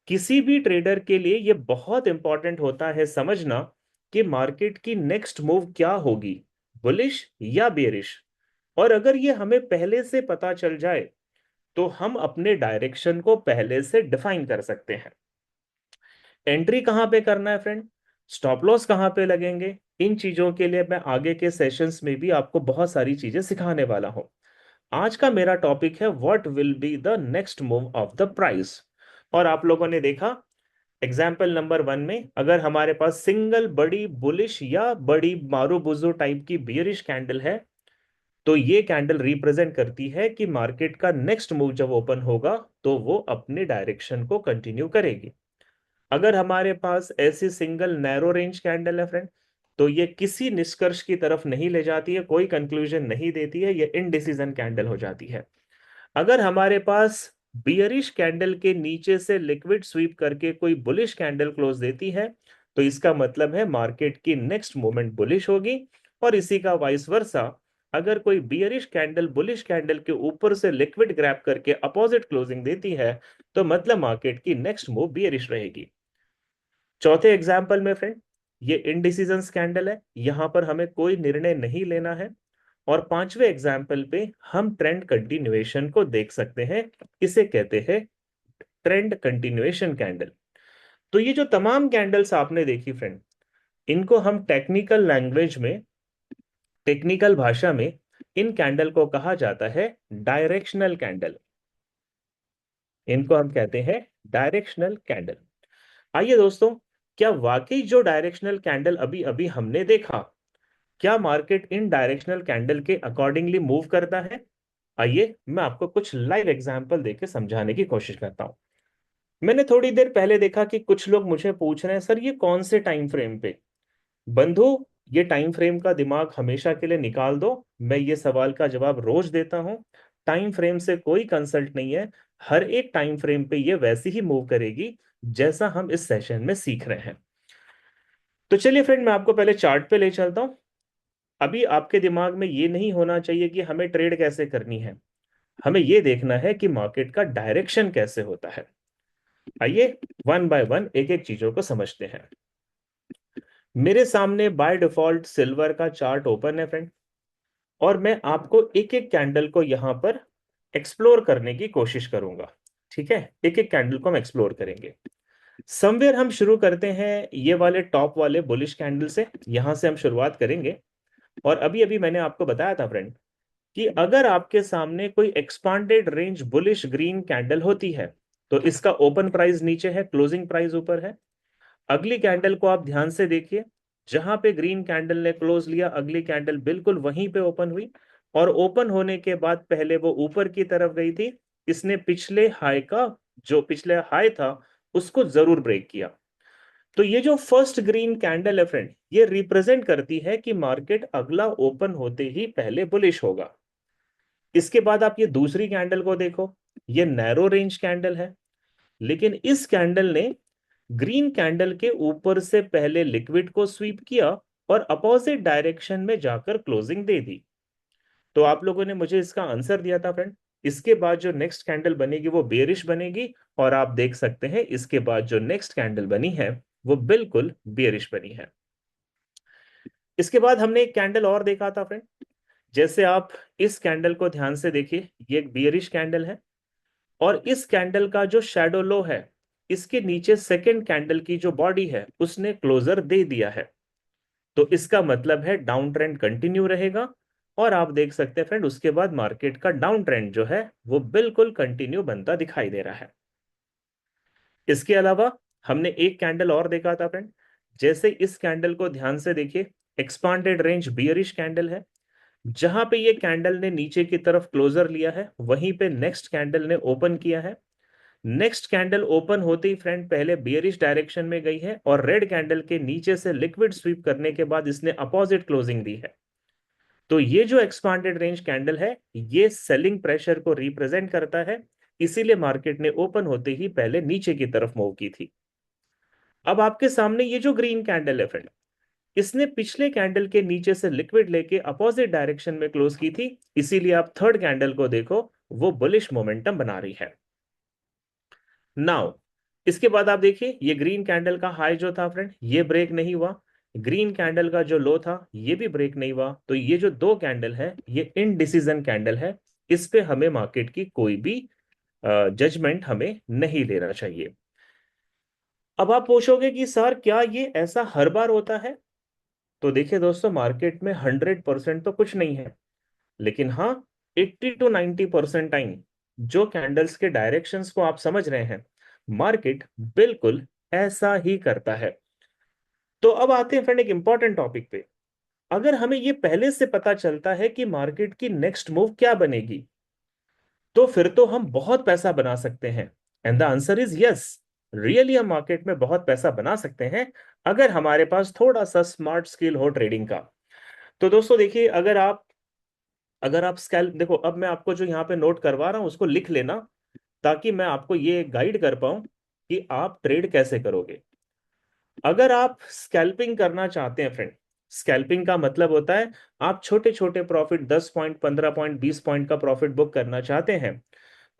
किसी भी ट्रेडर के लिए यह बहुत इंपॉर्टेंट होता है समझना कि मार्केट की नेक्स्ट मूव क्या होगी, बुलिश या बेरिश। और अगर ये हमें पहले से पता चल जाए तो हम अपने डायरेक्शन को पहले से डिफाइन कर सकते हैं। एंट्री कहां पे करना है फ्रेंड, स्टॉप लॉस कहां पे लगेंगे, इन चीजों के लिए मैं आगे के सेशंस में भी आपको बहुत सारी चीजें सिखाने वाला हूं। आज का मेरा टॉपिक है what will be the next move of the price. और आप लोगों ने देखा एग्जाम्पल नंबर वन में, अगर हमारे पास सिंगल बड़ी बुलिश या बड़ी मारूबुजू टाइप की बियरिश कैंडल है, तो ये कैंडल रिप्रेजेंट करती है कि मार्केट का नेक्स्ट मूव जब ओपन होगा तो वो अपने डायरेक्शन को कंटिन्यू करेगी। अगर हमारे पास ऐसी सिंगल नैरो रेंज कैंडल है फ्रेंड, तो ये किसी निष्कर्ष की तरफ नहीं ले जाती है, कोई कंक्लूजन नहीं देती है, ये इनडिसीजन कैंडल हो जाती है। अगर हमारे पास बियरिश कैंडल के नीचे से लिक्विड स्वीप करके कोई बुलिश कैंडल क्लोज देती है, तो इसका मतलब है मार्केट की नेक्स्ट मूवमेंट बुलिश होगी। और इसी का वाइस वर्सा, अगर कोई बियरिश कैंडल बुलिश कैंडल के ऊपर से लिक्विड ग्रैब करके अपोजिट क्लोजिंग देती है, तो मतलब मार्केट की नेक्स्ट मूव बियरिश रहेगी। चौथे एग्जाम्पल में फ्रेंड, ये इनडिसीजन कैंडल है, यहां पर हमें कोई निर्णय नहीं लेना है। और पांचवें एग्जाम्पल पे हम ट्रेंड कंटिन्यूएशन को देख सकते हैं, इसे कहते हैं ट्रेंड कंटिन्यूएशन कैंडल। तो ये जो तमाम कैंडल्स आपने देखी फ्रेंड, इनको हम टेक्निकल लैंग्वेज में, टेक्निकल भाषा में, इन कैंडल को कहा जाता है डायरेक्शनल कैंडल। इनको हम कहते हैं डायरेक्शनल कैंडल। आइए दोस्तों, क्या वाकई जो डायरेक्शनल कैंडल अभी अभी हमने देखा, क्या मार्केट इन डायरेक्शनल कैंडल के अकॉर्डिंगली मूव करता है? आइए मैं आपको कुछ लाइव एग्जांपल देके समझाने की कोशिश करता हूं। मैंने थोड़ी देर पहले देखा कि कुछ लोग मुझे पूछ रहे हैं, सर ये कौन से टाइम फ्रेम पे? बंधु, ये टाइम फ्रेम का दिमाग हमेशा के लिए निकाल दो। मैं ये सवाल का जवाब रोज देता हूं। टाइम फ्रेम से कोई कंसल्ट नहीं है। हर एक टाइम फ्रेम पे ये वैसे ही मूव करेगी जैसा हम इस सेशन में सीख रहे हैं। तो चलिए फ्रेंड, मैं आपको पहले चार्ट पे ले चलता हूं। अभी आपके दिमाग में ये नहीं होना चाहिए कि हमें ट्रेड कैसे करनी है, हमें ये देखना है कि मार्केट का डायरेक्शन कैसे होता है। आइए वन बाय वन एक एक चीजों को समझते हैं। मेरे सामने बाय डिफॉल्ट सिल्वर का चार्ट ओपन है फ्रेंड, और मैं आपको एक एक कैंडल को यहां पर एक्सप्लोर करने की कोशिश करूंगा। ठीक है, एक एक कैंडल को हम एक्सप्लोर करेंगे। समवेयर हम शुरू करते हैं ये वाले टॉप वाले बुलिश कैंडल से, यहां से हम शुरुआत करेंगे। और अभी अभी मैंने आपको बताया था फ्रेंड कि अगर आपके सामने कोई expanded range bullish green candle होती है तो इसका ओपन प्राइस नीचे है, क्लोजिंग प्राइस ऊपर है। अगली कैंडल को आप ध्यान से देखिए, जहां पे ग्रीन कैंडल ने क्लोज लिया, अगली कैंडल बिल्कुल वहीं पे ओपन हुई, और ओपन होने के बाद पहले वो ऊपर की तरफ गई थी। इसने पिछले हाई का, जो पिछले हाई था, उसको जरूर ब्रेक किया। तो ये जो फर्स्ट ग्रीन कैंडल है फ्रेंड, ये रिप्रेजेंट करती है कि मार्केट अगला ओपन होते ही पहले बुलिश होगा। इसके बाद आप ये दूसरी कैंडल को देखो, ये नैरो रेंज कैंडल है, लेकिन इस कैंडल ने ग्रीन कैंडल के ऊपर से पहले लिक्विड को स्वीप किया और अपोजिट डायरेक्शन में जाकर क्लोजिंग दे दी। तो आप लोगों ने मुझे इसका आंसर दिया था फ्रेंड। इसके बाद जो नेक्स्ट कैंडल बनेगी वो बेरिश बनेगी, और आप देख सकते हैं इसके बाद जो नेक्स्ट कैंडल बनी है वो बिल्कुल बेरिश बनी है। इसके बाद हमने एक कैंडल और देखा था फ्रेंड। जैसे आप इस कैंडल को ध्यान से देखिए, ये एक बियरिश कैंडल है, और इस कैंडल का जो शैडो लो है, इसके नीचे सेकेंड कैंडल की जो बॉडी है उसने क्लोजर दे दिया है। तो इसका मतलब है डाउन ट्रेंड कंटिन्यू रहेगा, और आप देख सकते हैं फ्रेंड उसके बाद मार्केट का डाउन ट्रेंड जो है वो बिल्कुल कंटिन्यू बनता दिखाई दे रहा है। इसके अलावा हमने एक कैंडल और देखा था फ्रेंड। जैसे इस कैंडल को ध्यान से देखिए, एक्सपांडेड रेंज बियरिश कैंडल है। जहां पे ये कैंडल ने नीचे की तरफ क्लोजर लिया है, वहीं पे नेक्स्ट कैंडल ने ओपन किया है। नेक्स्ट कैंडल ओपन होते ही फ्रेंड पहले बियरिश डायरेक्शन में गई है, और रेड कैंडल के नीचे से लिक्विड स्वीप करने के बाद इसने अपोजिट क्लोजिंग दी है। तो ये जो एक्सपांडेड रेंज कैंडल है, ये सेलिंग प्रेशर को रिप्रेजेंट करता है, इसीलिए मार्केट ने ओपन होते ही पहले नीचे की तरफ मूव की थी। अब आपके सामने ये जो ग्रीन कैंडल है फ्रेंड, इसने पिछले कैंडल के नीचे से लिक्विड लेके अपोजिट डायरेक्शन में क्लोज की थी, इसीलिए आप थर्ड कैंडल को देखो, वो बुलिश मोमेंटम बना रही है। नाउ इसके बाद आप देखिए, ये ग्रीन कैंडल का हाई जो था फ्रेंड, ये ब्रेक नहीं हुआ। ग्रीन कैंडल का जो लो था ये भी ब्रेक नहीं हुआ। तो ये जो दो कैंडल है ये इनडिसीजन कैंडल है। इस पे हमें मार्केट की कोई भी जजमेंट हमें नहीं लेना चाहिए। अब आप पूछोगे कि सर क्या ये ऐसा हर बार होता है? तो देखिए दोस्तों, मार्केट में 100% तो कुछ नहीं है, लेकिन हाँ, 80 to 90% टाइम जो कैंडल्स के डायरेक्शंस को आप समझ रहे हैं, मार्केट बिल्कुल ऐसा ही करता है। तो अब आते हैं फ्रेंड एक इंपॉर्टेंट टॉपिक पे। अगर हमें ये पहले से पता चलता है कि मार्केट की नेक्स्ट मूव क्या बनेगी, तो फिर तो हम बहुत पैसा बना सकते हैं। And the answer is yes, really हम मार्केट में बहुत पैसा बना सकते हैं अगर हमारे पास थोड़ा सा स्मार्ट स्किल हो ट्रेडिंग का। तो दोस्तों देखिए, अगर आप स्कैल्प देखो, अब मैं आपको जो यहाँ पे नोट करवा रहा हूं उसको लिख लेना, ताकि मैं आपको ये गाइड कर पाऊं कि आप ट्रेड कैसे करोगे। अगर आप स्कैल्पिंग करना चाहते हैं फ्रेंड, स्कैल्पिंग का मतलब होता है आप छोटे छोटे प्रॉफिट, 10 पॉइंट, 15 पॉइंट, 20 पॉइंट का प्रॉफिट बुक करना चाहते हैं,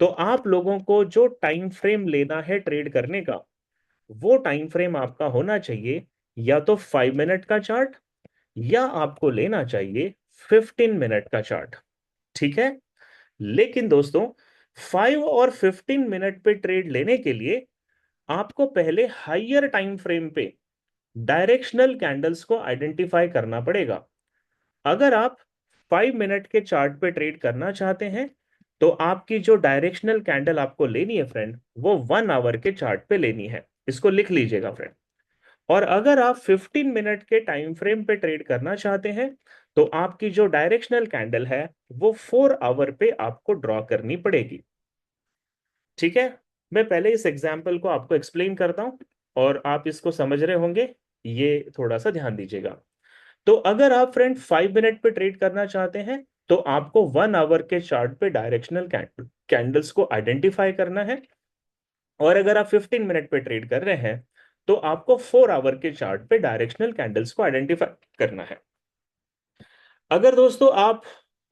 तो आप लोगों को जो टाइम फ्रेम लेना है ट्रेड करने का, वो टाइम फ्रेम आपका होना चाहिए या तो 5 मिनट का चार्ट, या आपको लेना चाहिए 15 मिनट का चार्ट। ठीक है, लेकिन दोस्तों 5 और 15 मिनट पे ट्रेड लेने के लिए आपको पहले हायर टाइम फ्रेम पे डायरेक्शनल कैंडल्स को आइडेंटिफाई करना पड़ेगा। अगर आप 5 मिनट के चार्ट पे ट्रेड करना चाहते हैं तो आपकी जो डायरेक्शनल कैंडल आपको लेनी है फ्रेंड, वो 1 आवर के चार्ट पे लेनी है। इसको लिख लीजिएगा फ्रेंड। और अगर आप 15 मिनट के टाइम फ्रेम पे ट्रेड करना चाहते हैं तो आपकी जो डायरेक्शनल कैंडल है वो 4 आवर पे आपको ड्रॉ करनी पड़ेगी। ठीक है, मैं पहले इस एग्जाम्पल को आपको एक्सप्लेन करता हूं और आप इसको समझ रहे होंगे, ये थोड़ा सा ध्यान दीजिएगा। तो अगर आप फ्रेंड 5 मिनट पे ट्रेड करना चाहते हैं तो आपको 1 आवर के चार्ट पे डायरेक्शनल कैंडल्स को आइडेंटिफाई करना है। और अगर आप 15 मिनट पे ट्रेड कर रहे हैं तो आपको 4 आवर के चार्ट पे डायरेक्शनल कैंडल्स को आइडेंटिफाई करना है। अगर दोस्तों आप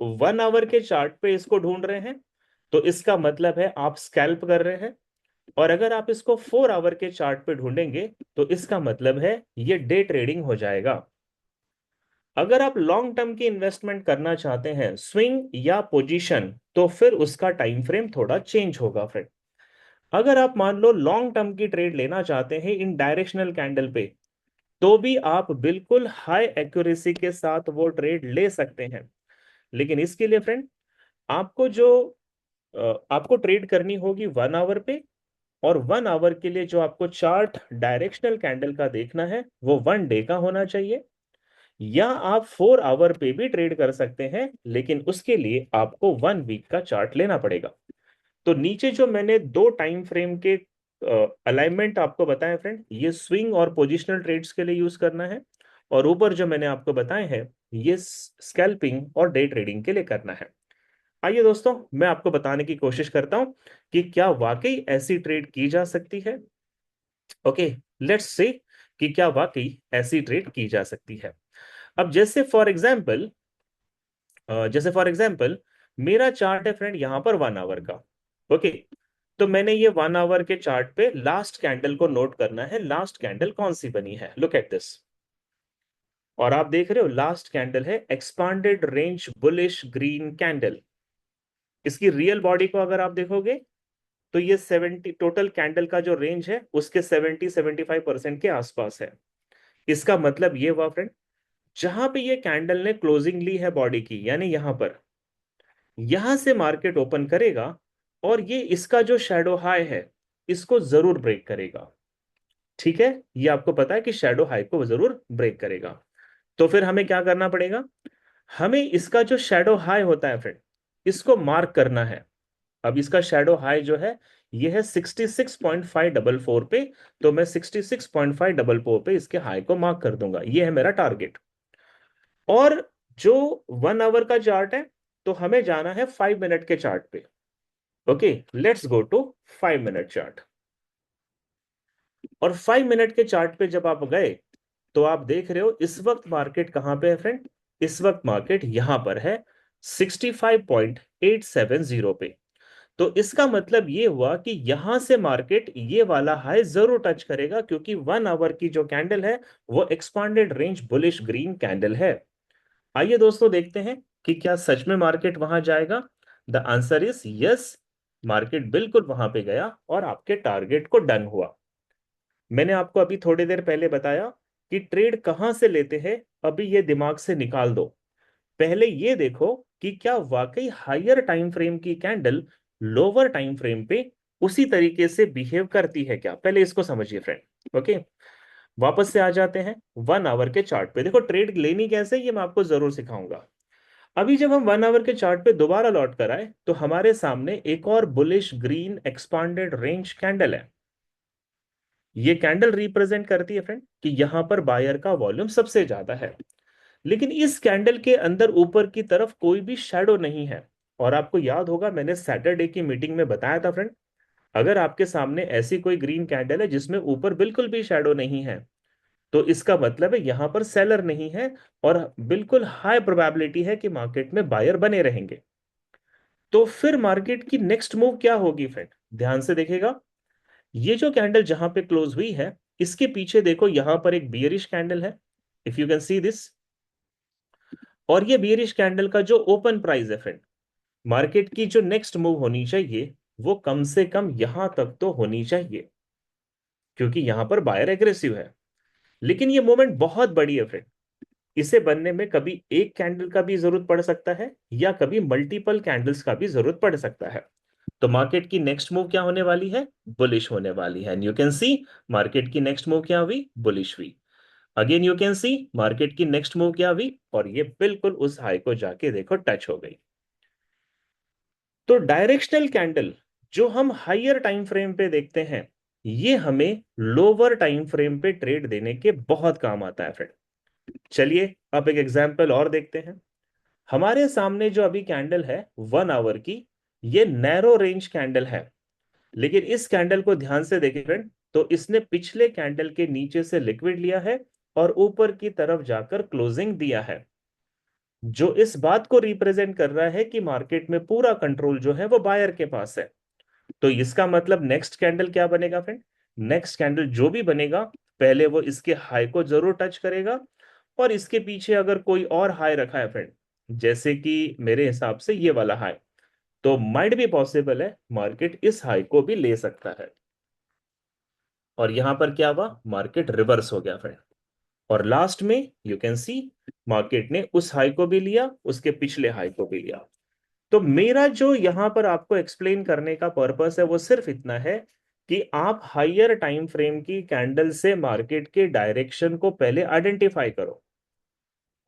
1 आवर के चार्ट पे इसको ढूंढ रहे हैं तो इसका मतलब है आप स्कैल्प कर रहे हैं। और अगर आप इसको 4 आवर के चार्ट पे ढूंढेंगे तो इसका मतलब है ये डे ट्रेडिंग हो जाएगा। अगर आप लॉन्ग टर्म की इन्वेस्टमेंट करना चाहते हैं, स्विंग या पोजीशन, तो फिर उसका टाइम फ्रेम थोड़ा चेंज होगा फ्रेंड। अगर आप मान लो लॉन्ग टर्म की ट्रेड लेना चाहते हैं इन डायरेक्शनल कैंडल पे, तो भी आप बिल्कुल हाई एक्यूरेसी के साथ वो ट्रेड ले सकते हैं। लेकिन इसके लिए फ्रेंड आपको जो आपको ट्रेड करनी होगी 1 आवर पे। और 1 आवर के लिए जो आपको चार्ट डायरेक्शनल कैंडल का देखना है वो 1 डे का होना चाहिए। या आप 4 आवर पे भी ट्रेड कर सकते हैं, लेकिन उसके लिए आपको 1 वीक का चार्ट लेना पड़ेगा। तो नीचे जो मैंने दो टाइम फ्रेम के अलाइनमेंट आपको बताए फ्रेंड, ये स्विंग और पोजिशनल ट्रेड्स के लिए यूज करना है। और ऊपर जो मैंने आपको बताए हैं ये स्कैल्पिंग और डे ट्रेडिंग के लिए करना है। आइए दोस्तों, मैं आपको बताने की कोशिश करता हूं कि क्या वाकई ऐसी ट्रेड की जा सकती है। ओके, लेट्स से कि क्या वाकई ऐसी ट्रेड की जा सकती है। अब जैसे फॉर एग्जाम्पल मेरा चार्ट है फ्रेंड यहां पर 1 आवर का। ओके, तो मैंने ये 1 आवर के चार्ट पे लास्ट कैंडल को नोट करना है, लास्ट कैंडल कौन सी बनी है, लुक एट दिस। और आप देख रहे हो लास्ट कैंडल है expanded range bullish green candle. इसकी रियल बॉडी को अगर आप देखोगे तो ये 70 टोटल कैंडल का जो रेंज है उसके 70-75% के आसपास है। इसका मतलब ये हुआ फ्रेंड, जहां पे ये कैंडल ने क्लोजिंग ली है बॉडी की, यानी यहां पर, यहां से मार्केट ओपन करेगा और ये इसका जो शैडो हाई है इसको जरूर ब्रेक करेगा। ठीक है, ये आपको पता है कि शैडो हाई को जरूर ब्रेक करेगा। तो फिर हमें क्या करना पड़ेगा, हमें इसका जो शैडो हाई होता है फ्रेंड इसको मार्क करना है। अब इसका शैडो हाई जो है ये है 66.544 पे। तो मैं 66.544 पे इसके हाई को मार्क कर दूंगा, ये है मेरा टारगेट। और जो 1 आवर का चार्ट है तो हमें जाना है 5 मिनट के चार्ट पे। Okay, let's go to 5 minute chart. और 5 मिनट के चार्ट पे जब आप गए तो आप देख रहे हो इस वक्त मार्केट कहां पे है फ्रेंड, इस वक्त मार्केट यहां पर है 65.870 पे। तो इसका मतलब ये हुआ कि यहां से मार्केट ये वाला हाई जरूर टच करेगा, क्योंकि 1 आवर की जो कैंडल है वो expanded range bullish green candle है। आइए दोस्तों देखते हैं कि क्या सच में मार्केट वहां जाएगा। The answer is yes, market बिल्कुल वहां पे गया और आपके टारगेट को डन हुआ। मैंने आपको अभी थोड़ी देर पहले बताया कि ट्रेड कहां से लेते हैं, अभी ये दिमाग से निकाल दो। पहले ये देखो कि क्या वाकई हायर टाइम फ्रेम की कैंडल लोअर टाइम फ्रेम पे उसी तरीके से बिहेव करती है क्या, पहले इसको समझिए फ्रेंड। ओके, वापस से आ जाते हैं 1 आवर के चार्ट पे। देखो ट्रेड लेनी कैसे ये मैं आपको जरूर सिखाऊंगा। अभी जब हम 1 आवर के चार्ट पे दोबारा लौट कर आए तो हमारे सामने एक और bullish green expanded range candle है। ये कैंडल रिप्रेजेंट करती है फ्रेंड कि यहां पर बायर का वॉल्यूम सबसे ज्यादा है। लेकिन इस कैंडल के अंदर ऊपर की तरफ कोई भी शैडो नहीं है। और आपको याद होगा मैंने सैटरडे की मीटिंग में बताया था फ्रेंड, अगर आपके सामने ऐसी कोई ग्रीन कैंडल है जिसमें ऊपर बिल्कुल भी शैडो नहीं है तो इसका मतलब है यहां पर सेलर नहीं है और बिल्कुल हाई प्रोबेबिलिटी है कि मार्केट में बायर बने रहेंगे। तो फिर मार्केट की नेक्स्ट मूव क्या होगी फ्रेंड, ध्यान से देखेगा। ये जो कैंडल जहां पे क्लोज हुई है इसके पीछे देखो यहां पर एक बियरिश कैंडल है, if you can see this. और ये बियरिश कैंडल का जो ओपन प्राइस है फ्रेंड, मार्केट की जो नेक्स्ट मूव होनी चाहिए वो कम से कम यहां तक तो होनी चाहिए। क्योंकि यहां पर बायर एग्रेसिव है। लेकिन ये मोमेंट बहुत बड़ी है फ्रेंड, इसे बनने में कभी एक कैंडल का भी जरूरत पड़ सकता है या कभी मल्टीपल कैंडल्स का भी जरूरत पड़ सकता है। तो मार्केट की नेक्स्ट मूव क्या होने वाली है? बुलिश होने वाली है। यू कैन सी मार्केट की नेक्स्ट मूव क्या हुई? बुलिश हुई। Again you can see market की नेक्स्ट मूव क्या हुई, और ये बिल्कुल उस हाई को जाके देखो टच हो गई। तो डायरेक्शनल कैंडल जो हम हायर टाइम फ्रेम पे देखते हैं, ये हमें लोअर टाइम फ्रेम पे ट्रेड देने के बहुत काम आता है फ्रेंड। चलिए अब एक एग्जांपल और देखते हैं। हमारे सामने जो अभी कैंडल है 1 आवर की, ये नैरो रेंज कैंडल है। लेकिन इस कैंडल को ध्यान से देखें फ्रेंड, तो इसने पिछले कैंडल के नीचे से लिक्विड लिया है और ऊपर की तरफ जाकर क्लोजिंग दिया है, जो इस बात को रिप्रेजेंट कर रहा है कि मार्केट में पूरा कंट्रोल जो है वो बायर के पास है। तो इसका मतलब नेक्स्ट कैंडल क्या बनेगा फ्रेंड? नेक्स्ट कैंडल जो भी बनेगा, पहले वो इसके हाई को जरूर टच करेगा, और इसके पीछे अगर कोई और हाई रखा है फ्रेंड, जैसे कि मेरे हिसाब से ये वाला हाई, तो माइट भी पॉसिबल है मार्केट इस हाई को भी ले सकता है। और यहां पर क्या हुआ? मार्केट रिवर्स हो गया फ्रेंड। और लास्ट में यू कैन सी मार्केट ने उस हाई को भी लिया, उसके पिछले हाई को भी लिया। तो मेरा जो यहां पर आपको एक्सप्लेन करने का पर्पस है वो सिर्फ इतना है कि आप हायर टाइम फ्रेम की कैंडल से मार्केट के डायरेक्शन को पहले आइडेंटिफाई करो,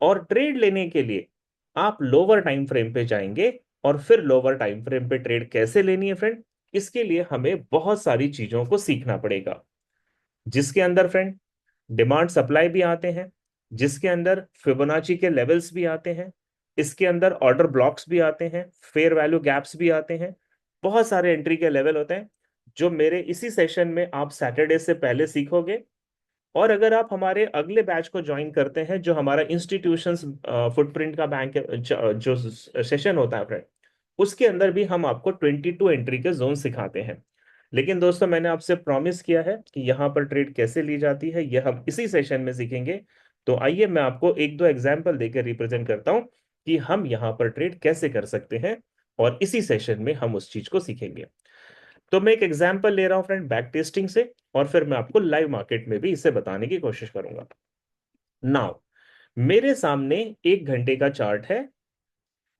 और ट्रेड लेने के लिए आप लोअर टाइम फ्रेम पे जाएंगे। और फिर लोअर टाइम फ्रेम पे ट्रेड कैसे लेनी है फ्रेंड, इसके लिए हमें बहुत सारी चीजों को सीखना पड़ेगा, जिसके अंदर फ्रेंड डिमांड सप्लाई भी आते हैं, जिसके अंदर फिबोनाची के लेवल्स भी आते हैं, इसके अंदर ऑर्डर ब्लॉक्स भी आते हैं, फेयर वैल्यू गैप्स भी आते हैं, बहुत सारे एंट्री के लेवल होते हैं, जो मेरे इसी सेशन में आप सैटरडे से पहले सीखोगे। और अगर आप हमारे अगले बैच को ज्वाइन करते हैं, जो हमारा इंस्टीट्यूशंस फुटप्रिंट का बैंक जो सेशन होता है फ्रेंड, उसके अंदर भी हम आपको 22 एंट्री के जोन सिखाते हैं। लेकिन दोस्तों, मैंने आपसे प्रॉमिस किया है कि यहाँ पर ट्रेड कैसे ली जाती है यह हम इसी सेशन में सीखेंगे। तो आइए मैं आपको एक दो एग्जाम्पल देकर रिप्रेजेंट करता हूँ कि हम यहाँ पर ट्रेड कैसे कर सकते हैं, और इसी सेशन में हम उस चीज को सीखेंगे। तो मैं एक एग्जांपल ले रहा हूं फ्रेंड बैक टेस्टिंग से, और फिर मैं आपको लाइव मार्केट में भी इसे बताने की कोशिश करूंगा। नाउ मेरे सामने 1 घंटे का चार्ट है।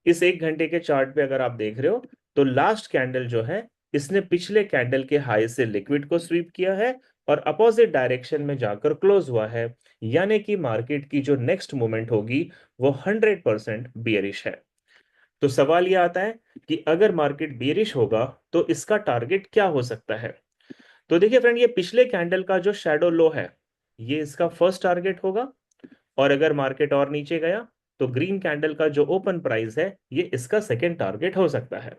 इस 1 घंटे के चार्ट पे अगर आप देख रहे हो, तो लास्ट कैंडल जो है, इसने पिछले कैंडल के हाई से लिक्विड को स्वीप किया है और अपोजिट डायरेक्शन में जाकर क्लोज हुआ है। यानी कि मार्केट की जो नेक्स्ट मूवमेंट होगी वो 100% बियरिश है। तो सवाल यह आता है कि अगर मार्केट बेरिश होगा तो इसका टारगेट क्या हो सकता है? तो देखिए फ्रेंड, ये पिछले कैंडल का जो शैडो लो है, ये इसका फर्स्ट टारगेट होगा। और अगर मार्केट और नीचे गया, तो ग्रीन कैंडल का जो ओपन प्राइस है, ये इसका सेकेंड टारगेट हो सकता है।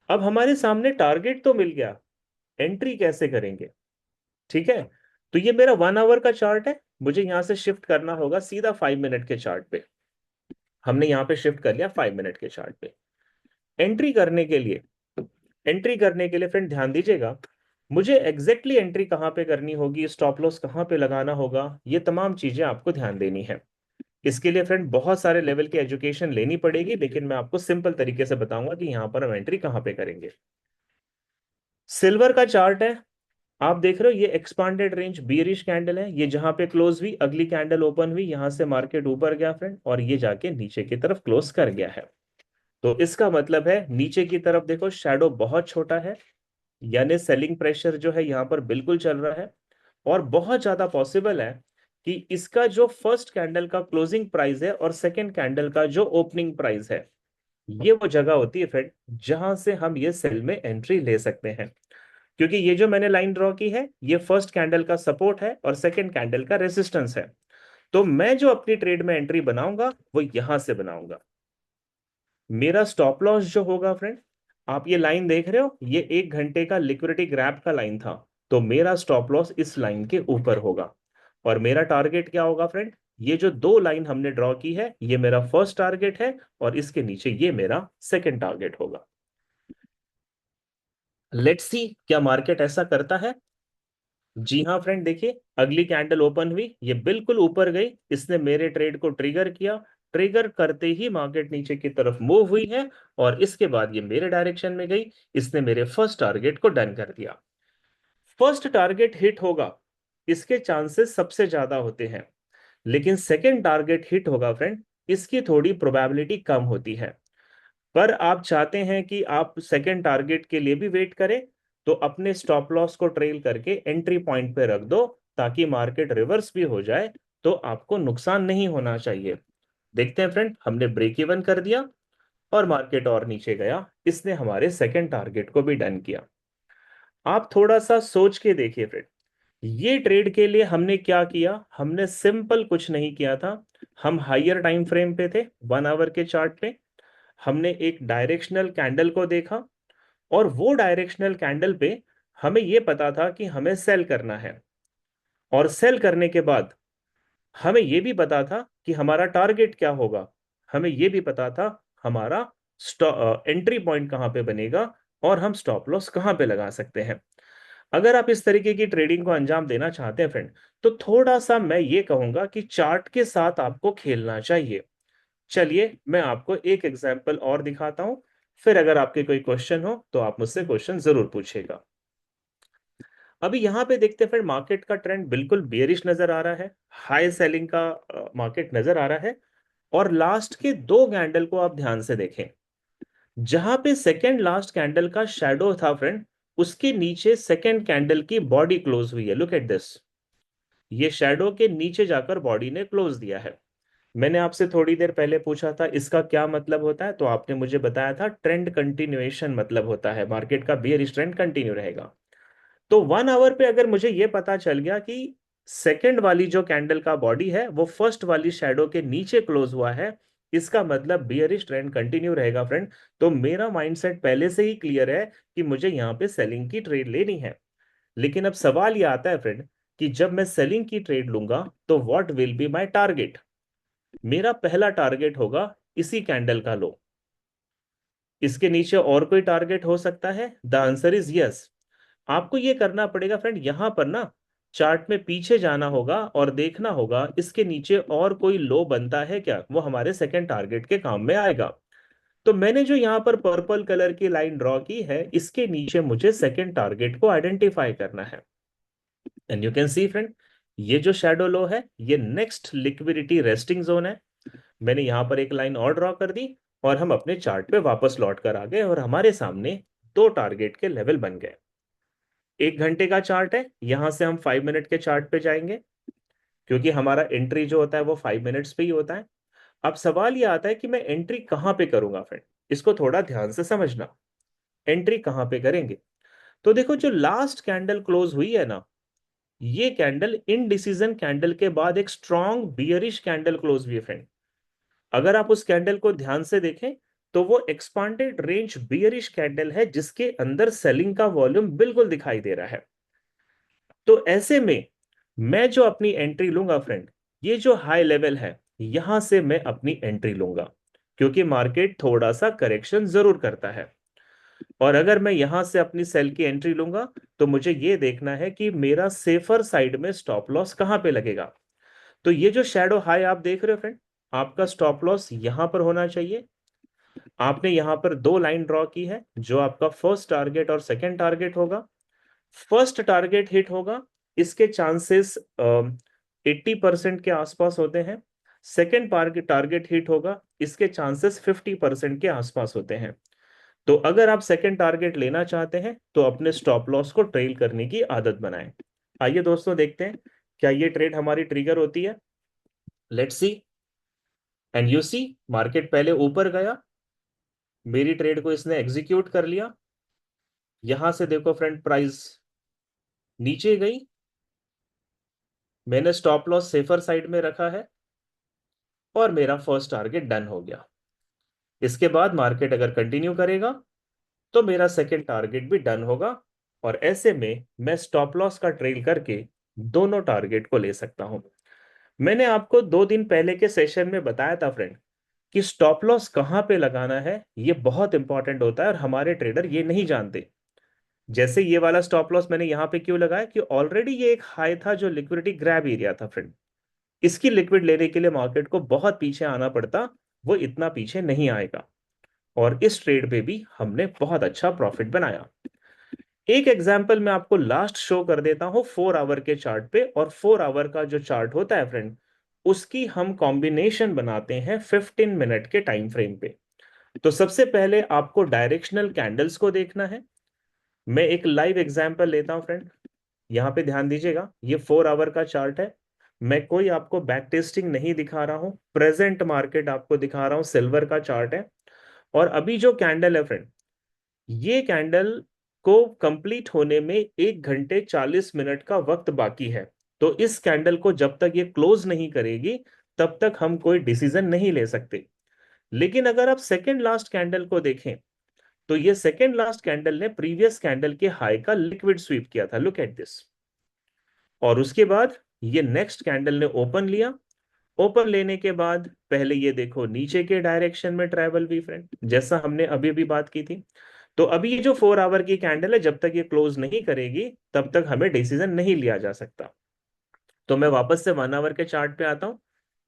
अब हमारे सामने टारगेट तो मिल गया, एंट्री कैसे करेंगे? ठीक है, तो ये मेरा 1 आवर का चार्ट है, मुझे यहां से शिफ्ट करना होगा सीधा 5 मिनट के चार्ट पे। हमने यहां पे शिफ्ट कर लिया 5 मिनट के चार्ट पे। एंट्री करने के लिए एंट्री करने के लिए फ्रेंड ध्यान दीजिएगा, मुझे एग्जैक्टली एंट्री कहाँ पे करनी होगी, स्टॉप लॉस कहाँ पे लगाना होगा, ये तमाम चीजें आपको ध्यान देनी है। इसके लिए फ्रेंड बहुत सारे लेवल की एजुकेशन लेनी पड़ेगी, लेकिन मैं आपको सिंपल तरीके से बताऊंगा कि यहाँ पर हम एंट्री कहाँ पे करेंगे। सिल्वर का चार्ट है, आप देख रहे हो ये एक्सपांडेड रेंज बियरिश कैंडल है, ये जहां पे क्लोज हुई, अगली कैंडल ओपन हुई, यहां से मार्केट ऊपर गया फ्रेंड, और ये जाके नीचे की तरफ क्लोज कर गया है। तो इसका मतलब है नीचे की तरफ देखो शैडो बहुत छोटा है, यानी सेलिंग प्रेशर जो है यहाँ पर बिल्कुल चल रहा है। और बहुत ज्यादा पॉसिबल है कि इसका जो फर्स्ट कैंडल का क्लोजिंग प्राइस है और सेकंड कैंडल का जो ओपनिंग प्राइस है, ये वो जगह होती है फ्रेंड जहां से हम ये सेल में एंट्री ले सकते हैं। क्योंकि ये जो मैंने लाइन ड्रॉ की है, ये फर्स्ट कैंडल का सपोर्ट है और सेकंड कैंडल का रेसिस्टेंस है। तो मैं जो अपनी ट्रेड में एंट्री बनाऊंगा वो यहां से बनाऊंगा। मेरा स्टॉप लॉस जो होगा फ्रेंड, आप ये लाइन देख रहे हो, ये 1 घंटे का लिक्विडिटी ग्रैब का लाइन था, तो मेरा स्टॉप लॉस इस लाइन के ऊपर होगा। और मेरा टारगेट क्या होगा फ्रेंड? ये जो दो लाइन हमने ड्रॉ की है, ये मेरा फर्स्ट टारगेट है, और इसके नीचे ये मेरा सेकंड टारगेट होगा। लेट्स सी क्या मार्केट ऐसा करता है। जी हाँ फ्रेंड, देखिए अगली कैंडल ओपन हुई, ये बिल्कुल ऊपर गई, इसने मेरे ट्रेड को ट्रिगर किया। ट्रिगर करते ही मार्केट नीचे की तरफ मूव हुई है, और इसके बाद ये मेरे डायरेक्शन में गई, इसने मेरे फर्स्ट टारगेट को डन कर दिया। फर्स्ट टारगेट हिट होगा, इसके चांसेस सबसे ज्यादा होते हैं, लेकिन सेकंड टारगेट हिट होगा फ्रेंड, इसकी थोड़ी प्रोबेबिलिटी कम होती है। पर आप चाहते हैं कि आप सेकंड टारगेट के लिए भी वेट करें, तो अपने स्टॉप लॉस को ट्रेल करके एंट्री पॉइंट पे रख दो, ताकि मार्केट रिवर्स भी हो जाए तो आपको नुकसान नहीं होना चाहिए। देखते हैं फ्रेंड, हमने ब्रेक इवन कर दिया और मार्केट और नीचे गया, इसने हमारे सेकंड टारगेट को भी डन किया। आप थोड़ा सा सोच के देखिए फ्रेंड, ये ट्रेड के लिए हमने क्या किया, हमने सिंपल कुछ नहीं किया था। हम हाइयर टाइम फ्रेम पे थे, 1 आवर के चार्ट पे। हमने एक डायरेक्शनल कैंडल को देखा, और वो डायरेक्शनल कैंडल पे हमें ये पता था कि हमें सेल करना है, और सेल करने के बाद हमें ये भी पता था कि हमारा टारगेट क्या होगा। हमें ये भी पता था हमारा एंट्री पॉइंट कहाँ पे बनेगा, और हम स्टॉप लॉस कहाँ पे लगा सकते हैं। अगर आप इस तरीके की ट्रेडिंग को अंजाम देना चाहते हैं फ्रेंड, तो थोड़ा सा मैं ये कहूंगा कि चार्ट के साथ आपको खेलना चाहिए। चलिए मैं आपको एक एग्जांपल और दिखाता हूं, फिर अगर आपके कोई क्वेश्चन हो तो आप मुझसे क्वेश्चन जरूर पूछेगा। अभी यहां पे देखते हैं फिर मार्केट का ट्रेंड बिल्कुल बेयरिश नजर आ रहा है, हाई सेलिंग का मार्केट नजर आ रहा है। और लास्ट के दो कैंडल को आप ध्यान से देखें, जहां पे सेकेंड लास्ट कैंडल का शैडो था फ्रेंड, उसके नीचे सेकेंड कैंडल की बॉडी क्लोज हुई है। लुक एट दिस, ये शैडो के नीचे जाकर बॉडी ने क्लोज दिया है। मैंने आपसे थोड़ी देर पहले पूछा था इसका क्या मतलब होता है, तो आपने मुझे बताया था ट्रेंड कंटिन्यूएशन मतलब होता है, मार्केट का बियरिश ट्रेंड कंटिन्यू रहेगा। तो 1 आवर पे अगर मुझे यह पता चल गया कि सेकंड वाली जो कैंडल का बॉडी है वो फर्स्ट वाली शैडो के नीचे क्लोज हुआ है, इसका मतलब बियरिश ट्रेंड कंटिन्यू रहेगा फ्रेंड। तो मेरा माइंडसेट पहले से ही क्लियर है कि मुझे यहां पे सेलिंग की ट्रेड लेनी है। लेकिन अब सवाल यह आता है फ्रेंड कि जब मैं सेलिंग की ट्रेड लूंगा तो what will be my target. मेरा पहला टारगेट होगा इसी कैंडल का लो। इसके नीचे और कोई टारगेट हो सकता है? The answer is yes. आपको ये करना पड़ेगा फ्रेंड, यहां पर ना चार्ट में पीछे जाना होगा और देखना होगा इसके नीचे और कोई लो बनता है क्या, वो हमारे सेकंड टारगेट के काम में आएगा। तो मैंने जो यहां पर पर्पल कलर की लाइन ड्रॉ की है, इसके नीचे मुझे सेकंड टारगेट को आइडेंटिफाई करना है। And you can see friend, ये जो शैडो लो है ये नेक्स्ट लिक्विडिटी रेस्टिंग जोन है। मैंने यहां पर एक लाइन और ड्रॉ कर दी, और हम अपने चार्ट पे वापस लौट कर आ गए, और हमारे सामने दो टारगेट के लेवल बन गए। 1 घंटे का चार्ट है, यहां से हम 5 मिनट के चार्ट पे जाएंगे, क्योंकि हमारा एंट्री जो होता है वो 5 मिनट्स पे ही होता है। अब सवाल ये आता है कि मैं एंट्री कहां पे करूंगा फ्रेंड, इसको थोड़ा ध्यान से समझना। एंट्री कहां पे करेंगे? तो देखो, जो लास्ट कैंडल क्लोज हुई है ना, ये कैंडल इनडिसीजन कैंडल के बाद एक स्ट्रॉन्ग बियरिश कैंडल क्लोज हुई है फ्रेंड। अगर आप उस कैंडल को ध्यान से देखें, तो वो एक्सपांडेड रेंज बियरिश कैंडल है, जिसके अंदर सेलिंग का वॉल्यूम बिल्कुल दिखाई दे रहा है। तो ऐसे में मैं जो अपनी एंट्री लूंगा फ्रेंड, ये जो हाई लेवल है, यहां से मैं अपनी एंट्री लूंगा, क्योंकि मार्केट थोड़ा सा करेक्शन जरूर करता है। और अगर मैं यहां से अपनी सेल की एंट्री लूंगा, तो मुझे ये देखना है कि मेरा सेफर साइड में स्टॉप लॉस कहां पे लगेगा। तो ये जो शैडो हाई आप देख रहे हो फ्रेंड, आपका स्टॉप लॉस यहां पर होना चाहिए। आपने यहां पर दो लाइन ड्रॉ की है, जो आपका फर्स्ट टारगेट और सेकंड टारगेट होगा। फर्स्ट टारगेट हिट होगा, इसके चांसेस 80% के आसपास होते हैं। सेकेंड टारगेट हिट होगा, इसके चांसेस 50% के आसपास होते हैं। तो अगर आप सेकेंड टारगेट लेना चाहते हैं, तो अपने स्टॉप लॉस को ट्रेल करने की आदत बनाएं। आइए दोस्तों देखते हैं क्या ये ट्रेड हमारी ट्रिगर होती है। Let's see. And you see, market पहले ऊपर गया, मेरी ट्रेड को इसने एग्जीक्यूट कर लिया। यहां से देखो फ्रेंड, प्राइस नीचे गई, मैंने स्टॉप लॉस सेफर साइड में रखा है, और मेरा फर्स्ट टारगेट डन हो गया। इसके बाद मार्केट अगर कंटिन्यू करेगा, तो मेरा सेकंड टारगेट भी डन होगा, और ऐसे में मैं स्टॉप लॉस का ट्रेल करके दोनों टारगेट को ले सकता हूं। मैंने आपको 2 दिन पहले के सेशन में बताया था फ्रेंड कि स्टॉप लॉस कहां पे लगाना है, ये बहुत इंपॉर्टेंट होता है, और हमारे ट्रेडर ये नहीं जानते। जैसे ये वाला स्टॉप लॉस मैंने यहां पे क्यों लगाया, कि ऑलरेडी ये एक हाई था जो लिक्विडिटी ग्रैब एरिया था फ्रेंड। इसकी लिक्विड लेने के लिए मार्केट को बहुत पीछे आना पड़ता, वो इतना पीछे नहीं आएगा। और इस ट्रेड पे भी हमने बहुत अच्छा प्रॉफिट बनाया। एक एग्जाम्पल मैं आपको लास्ट शो कर देता हूं 4 आवर के चार्ट पे, और 4 आवर का जो चार्ट होता है फ्रेंड, उसकी हम कॉम्बिनेशन बनाते हैं 15 मिनट के टाइम फ्रेम पे। तो सबसे पहले आपको डायरेक्शनल कैंडल्स को देखना है। मैं एक लाइव एग्जांपल लेता हूं फ्रेंड, यहां पे ध्यान दीजिएगा। ये 4 आवर का चार्ट है। मैं कोई आपको बैक टेस्टिंग नहीं दिखा रहा हूं, प्रेजेंट मार्केट आपको दिखा रहा हूं। सिल्वर का चार्ट है, और अभी जो कैंडल है फ्रेंड, ये कैंडल को कंप्लीट होने में 1 घंटे 40 मिनट का वक्त बाकी है। तो इस कैंडल को जब तक ये क्लोज नहीं करेगी, तब तक हम कोई डिसीजन नहीं ले सकते। लेकिन अगर आप सेकेंड लास्ट कैंडल को देखें, तो ये सेकेंड लास्ट कैंडल ने प्रीवियस कैंडल के हाई का लिक्विड स्वीप किया था, लुक एट दिस। और उसके बाद ये नेक्स्ट कैंडल ने ओपन लिया। ओपन लेने के बाद पहले ये देखो नीचे के डायरेक्शन में ट्रेवल भी फ्रेंड, जैसा हमने अभी भी बात की थी। तो अभी ये जो 4 आवर की कैंडल है, जब तक ये क्लोज नहीं करेगी, तब तक हमें डिसीजन नहीं लिया जा सकता। तो मैं वापस से 1 आवर के चार्ट पे आता हूं।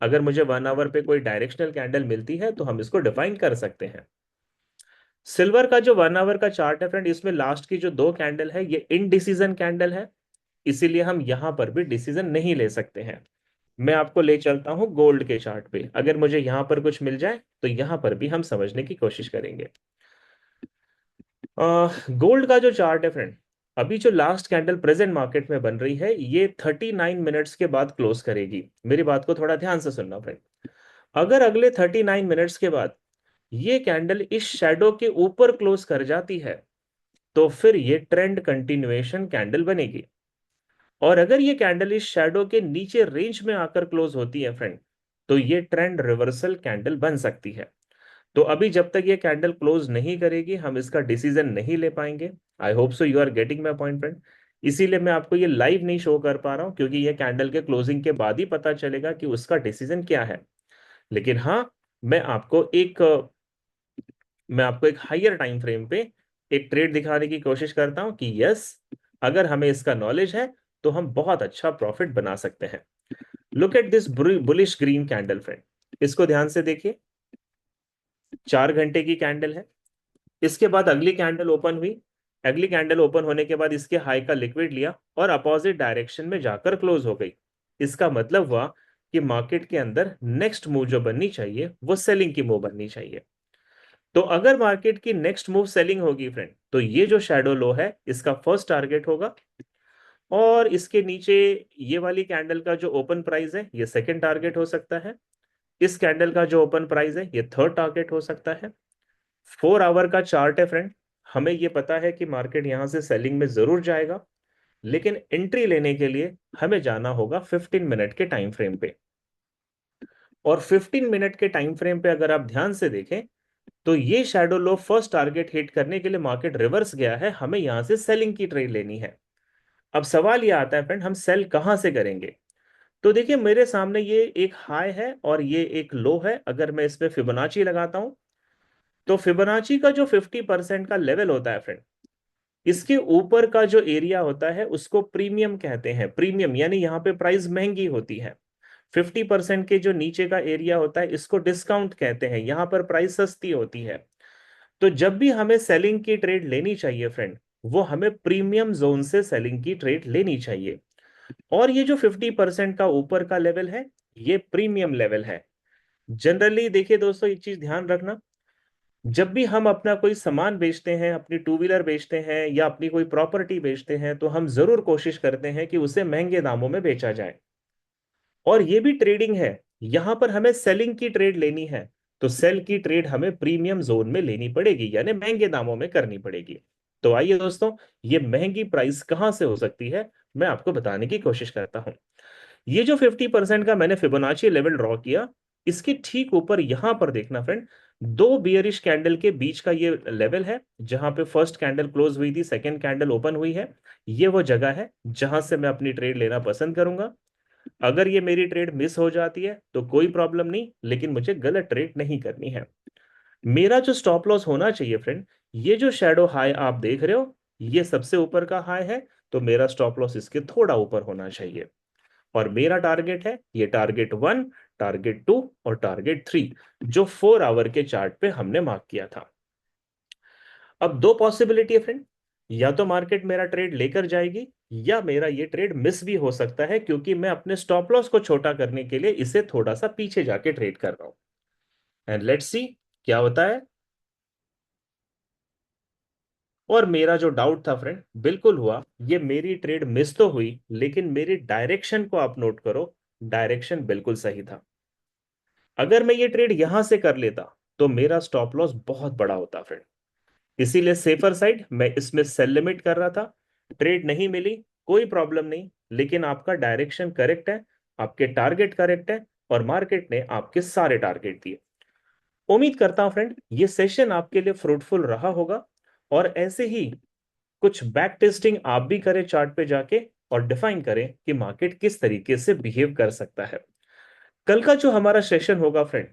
अगर मुझे 1 आवर पे कोई डायरेक्शनल कैंडल मिलती है, तो हम इसको डिफाइन कर सकते हैं। सिल्वर का जो 1 आवर का चार्ट है फ्रेंड, इसमें लास्ट की जो 2 कैंडल है, ये इनडिसीजन कैंडल है। इसीलिए हम यहां पर भी डिसीजन नहीं ले सकते हैं। मैं आपको ले चलता हूं गोल्ड के चार्ट पे। अगर मुझे यहां पर कुछ मिल जाए, तो यहां पर भी हम समझने की कोशिश करेंगे। गोल्ड का जो चार्ट है फ्रेंड, अभी जो लास्ट कैंडल प्रेजेंट मार्केट में बन रही है, ये 39 मिनट्स के बाद क्लोज करेगी। मेरी बात को थोड़ा ध्यान से सुनना फ्रेंड। अगर अगले 39 मिनट्स के बाद ये कैंडल इस शैडो के ऊपर क्लोज कर जाती है, तो फिर ये ट्रेंड कंटिन्यूएशन कैंडल बनेगी। और अगर ये कैंडल इस शैडो के नीचे रेंज में आकर क्लोज होती है फ्रेंड, तो ये ट्रेंड रिवर्सल कैंडल बन सकती है। तो अभी जब तक ये कैंडल क्लोज नहीं करेगी, हम इसका डिसीजन नहीं ले पाएंगे। I hope so you are getting my point friend. इसीलिए मैं आपको ये लाइव नहीं शो कर पा रहा हूं, क्योंकि ये कैंडल के क्लोजिंग के बाद ही पता चलेगा कि उसका डिसीजन क्या है। लेकिन हाँ, मैं आपको एक मैं आपको एक हायर टाइम फ्रेम पे एक ट्रेड दिखाने की कोशिश करता हूं कि यस, अगर हमें इसका नॉलेज है, तो हम बहुत अच्छा प्रॉफिट बना सकते हैं। Look at this bullish green candle friend, इसको ध्यान से देखिए। 4 घंटे की कैंडल है। इसके बाद अगली कैंडल ओपन हुई। अगली कैंडल ओपन होने के बाद इसके हाई का लिक्विड लिया और अपोजिट डायरेक्शन में जाकर क्लोज हो गई। इसका मतलब हुआ कि मार्केट के अंदर नेक्स्ट मूव जो बननी चाहिए, वो सेलिंग की मूव बननी चाहिए। तो अगर मार्केट की नेक्स्ट मूव सेलिंग होगी फ्रेंड, तो ये जो शैडो लो है, इसका फर्स्ट टारगेट होगा। और इसके नीचे ये वाली कैंडल का जो ओपन प्राइस है, ये सेकंड टारगेट हो सकता है। इस कैंडल का जो ओपन प्राइस है, ये थर्ड टारगेट हो सकता है। 4 आवर का चार्ट है फ्रेंड। हमें ये पता है कि मार्केट यहां से सेलिंग में जरूर जाएगा, लेकिन एंट्री लेने के लिए हमें जाना होगा 15 मिनट के टाइम फ्रेम पे। और 15 मिनट के टाइम फ्रेम पे अगर आप ध्यान से देखें, तो ये शैडो लो फर्स्ट टारगेट हिट करने के लिए मार्केट रिवर्स गया है। हमें यहां से सेलिंग की ट्रेड लेनी है। अब सवाल ये आता है फ्रेंड, हम सेल कहां से करेंगे? तो देखिए, मेरे सामने ये एक हाई है और ये एक लो है। अगर मैं इसमें फिबोनाची लगाता हूं, तो फिबोनाची का जो 50% का लेवल होता है फ्रेंड, इसके ऊपर का जो एरिया होता है, उसको प्रीमियम कहते हैं। प्रीमियम यानी यहाँ पे प्राइस महंगी होती है। 50% के जो नीचे का एरिया होता है, इसको डिस्काउंट कहते हैं, यहाँ पर प्राइस सस्ती होती है। तो जब भी हमें सेलिंग की ट्रेड लेनी चाहिए फ्रेंड, वो हमें प्रीमियम जोन से सेलिंग की ट्रेड लेनी चाहिए। और ये जो 50% का ऊपर का लेवल है, ये प्रीमियम लेवल है। जनरली देखिए दोस्तों, एक चीज ध्यान रखना, जब भी हम अपना कोई सामान बेचते हैं, अपनी टू व्हीलर बेचते हैं या अपनी कोई प्रॉपर्टी बेचते हैं, तो हम जरूर कोशिश करते हैं कि उसे महंगे दामों में बेचा जाए। और ये भी ट्रेडिंग है। यहां पर हमें सेलिंग की ट्रेड लेनी है, तो सेल की ट्रेड हमें प्रीमियम जोन में लेनी पड़ेगी, यानी महंगे दामों में करनी पड़ेगी। तो आइए दोस्तों, ये महंगी प्राइस कहां से हो सकती है, मैं आपको बताने की कोशिश करता हूं। ये जो 50% का मैंने फिबोनाची लेवल ड्रॉ किया, इसके ठीक ऊपर यहां पर देखना फ्रेंड, दो बियरिश कैंडल के बीच का ये लेवल है, जहां पे फर्स्ट कैंडल क्लोज हुई थी, सेकंड कैंडल ओपन हुई है। ये वो जगह है जहां से मैं अपनी ट्रेड लेना पसंद करूंगा। अगर ये मेरी ट्रेड मिस हो जाती है, तो कोई प्रॉब्लम नहीं, लेकिन मुझे गलत ट्रेड नहीं करनी है। मेरा जो स्टॉप लॉस होना चाहिए फ्रेंड, ये जो शैडो हाई आप देख रहे हो, ये सबसे ऊपर का हाई है। तो मेरा स्टॉप लॉस इसके थोड़ा ऊपर होना चाहिए। और मेरा टारगेट है ये टारगेट 1, टारगेट 2 और टारगेट 3, जो 4 आवर के चार्ट पे हमने मार्क किया था। अब दो पॉसिबिलिटी है फ्रेंड। या तो मार्केट मेरा ट्रेड लेकर जाएगी, या मेरा ये ट्रेड मिस भी हो सकता है, क्योंकि मैं अपने स्टॉप लॉस को छोटा करने के लिए इसे थोड़ा सा पीछे जाके ट्रेड कर रहा हूं। एंड लेट्स सी क्या होता है। और मेरा जो डाउट था फ्रेंड, बिल्कुल हुआ। ये मेरी ट्रेड मिस तो हुई, लेकिन मेरी डायरेक्शन को आप नोट करो, डायरेक्शन बिल्कुल सही था। अगर मैं ये ट्रेड यहां से कर लेता तो मेरा स्टॉप लॉस बहुत बड़ा होता फ्रेंड। इसीलिए सेफर साइड मैं इसमें सेल लिमिट कर रहा था। ट्रेड नहीं मिली, कोई प्रॉब्लम नहीं, लेकिन आपका डायरेक्शन करेक्ट है, आपके टारगेट करेक्ट है, और मार्केट ने आपके सारे टारगेट दिए। उम्मीद करता हूं फ्रेंड ये सेशन आपके लिए फ्रूटफुल रहा होगा। और ऐसे ही कुछ बैक टेस्टिंग आप भी करें चार्ट पे जाके, और डिफाइन करें कि मार्केट किस तरीके से बिहेव कर सकता है। कल का जो हमारा सेशन होगा फ्रेंड,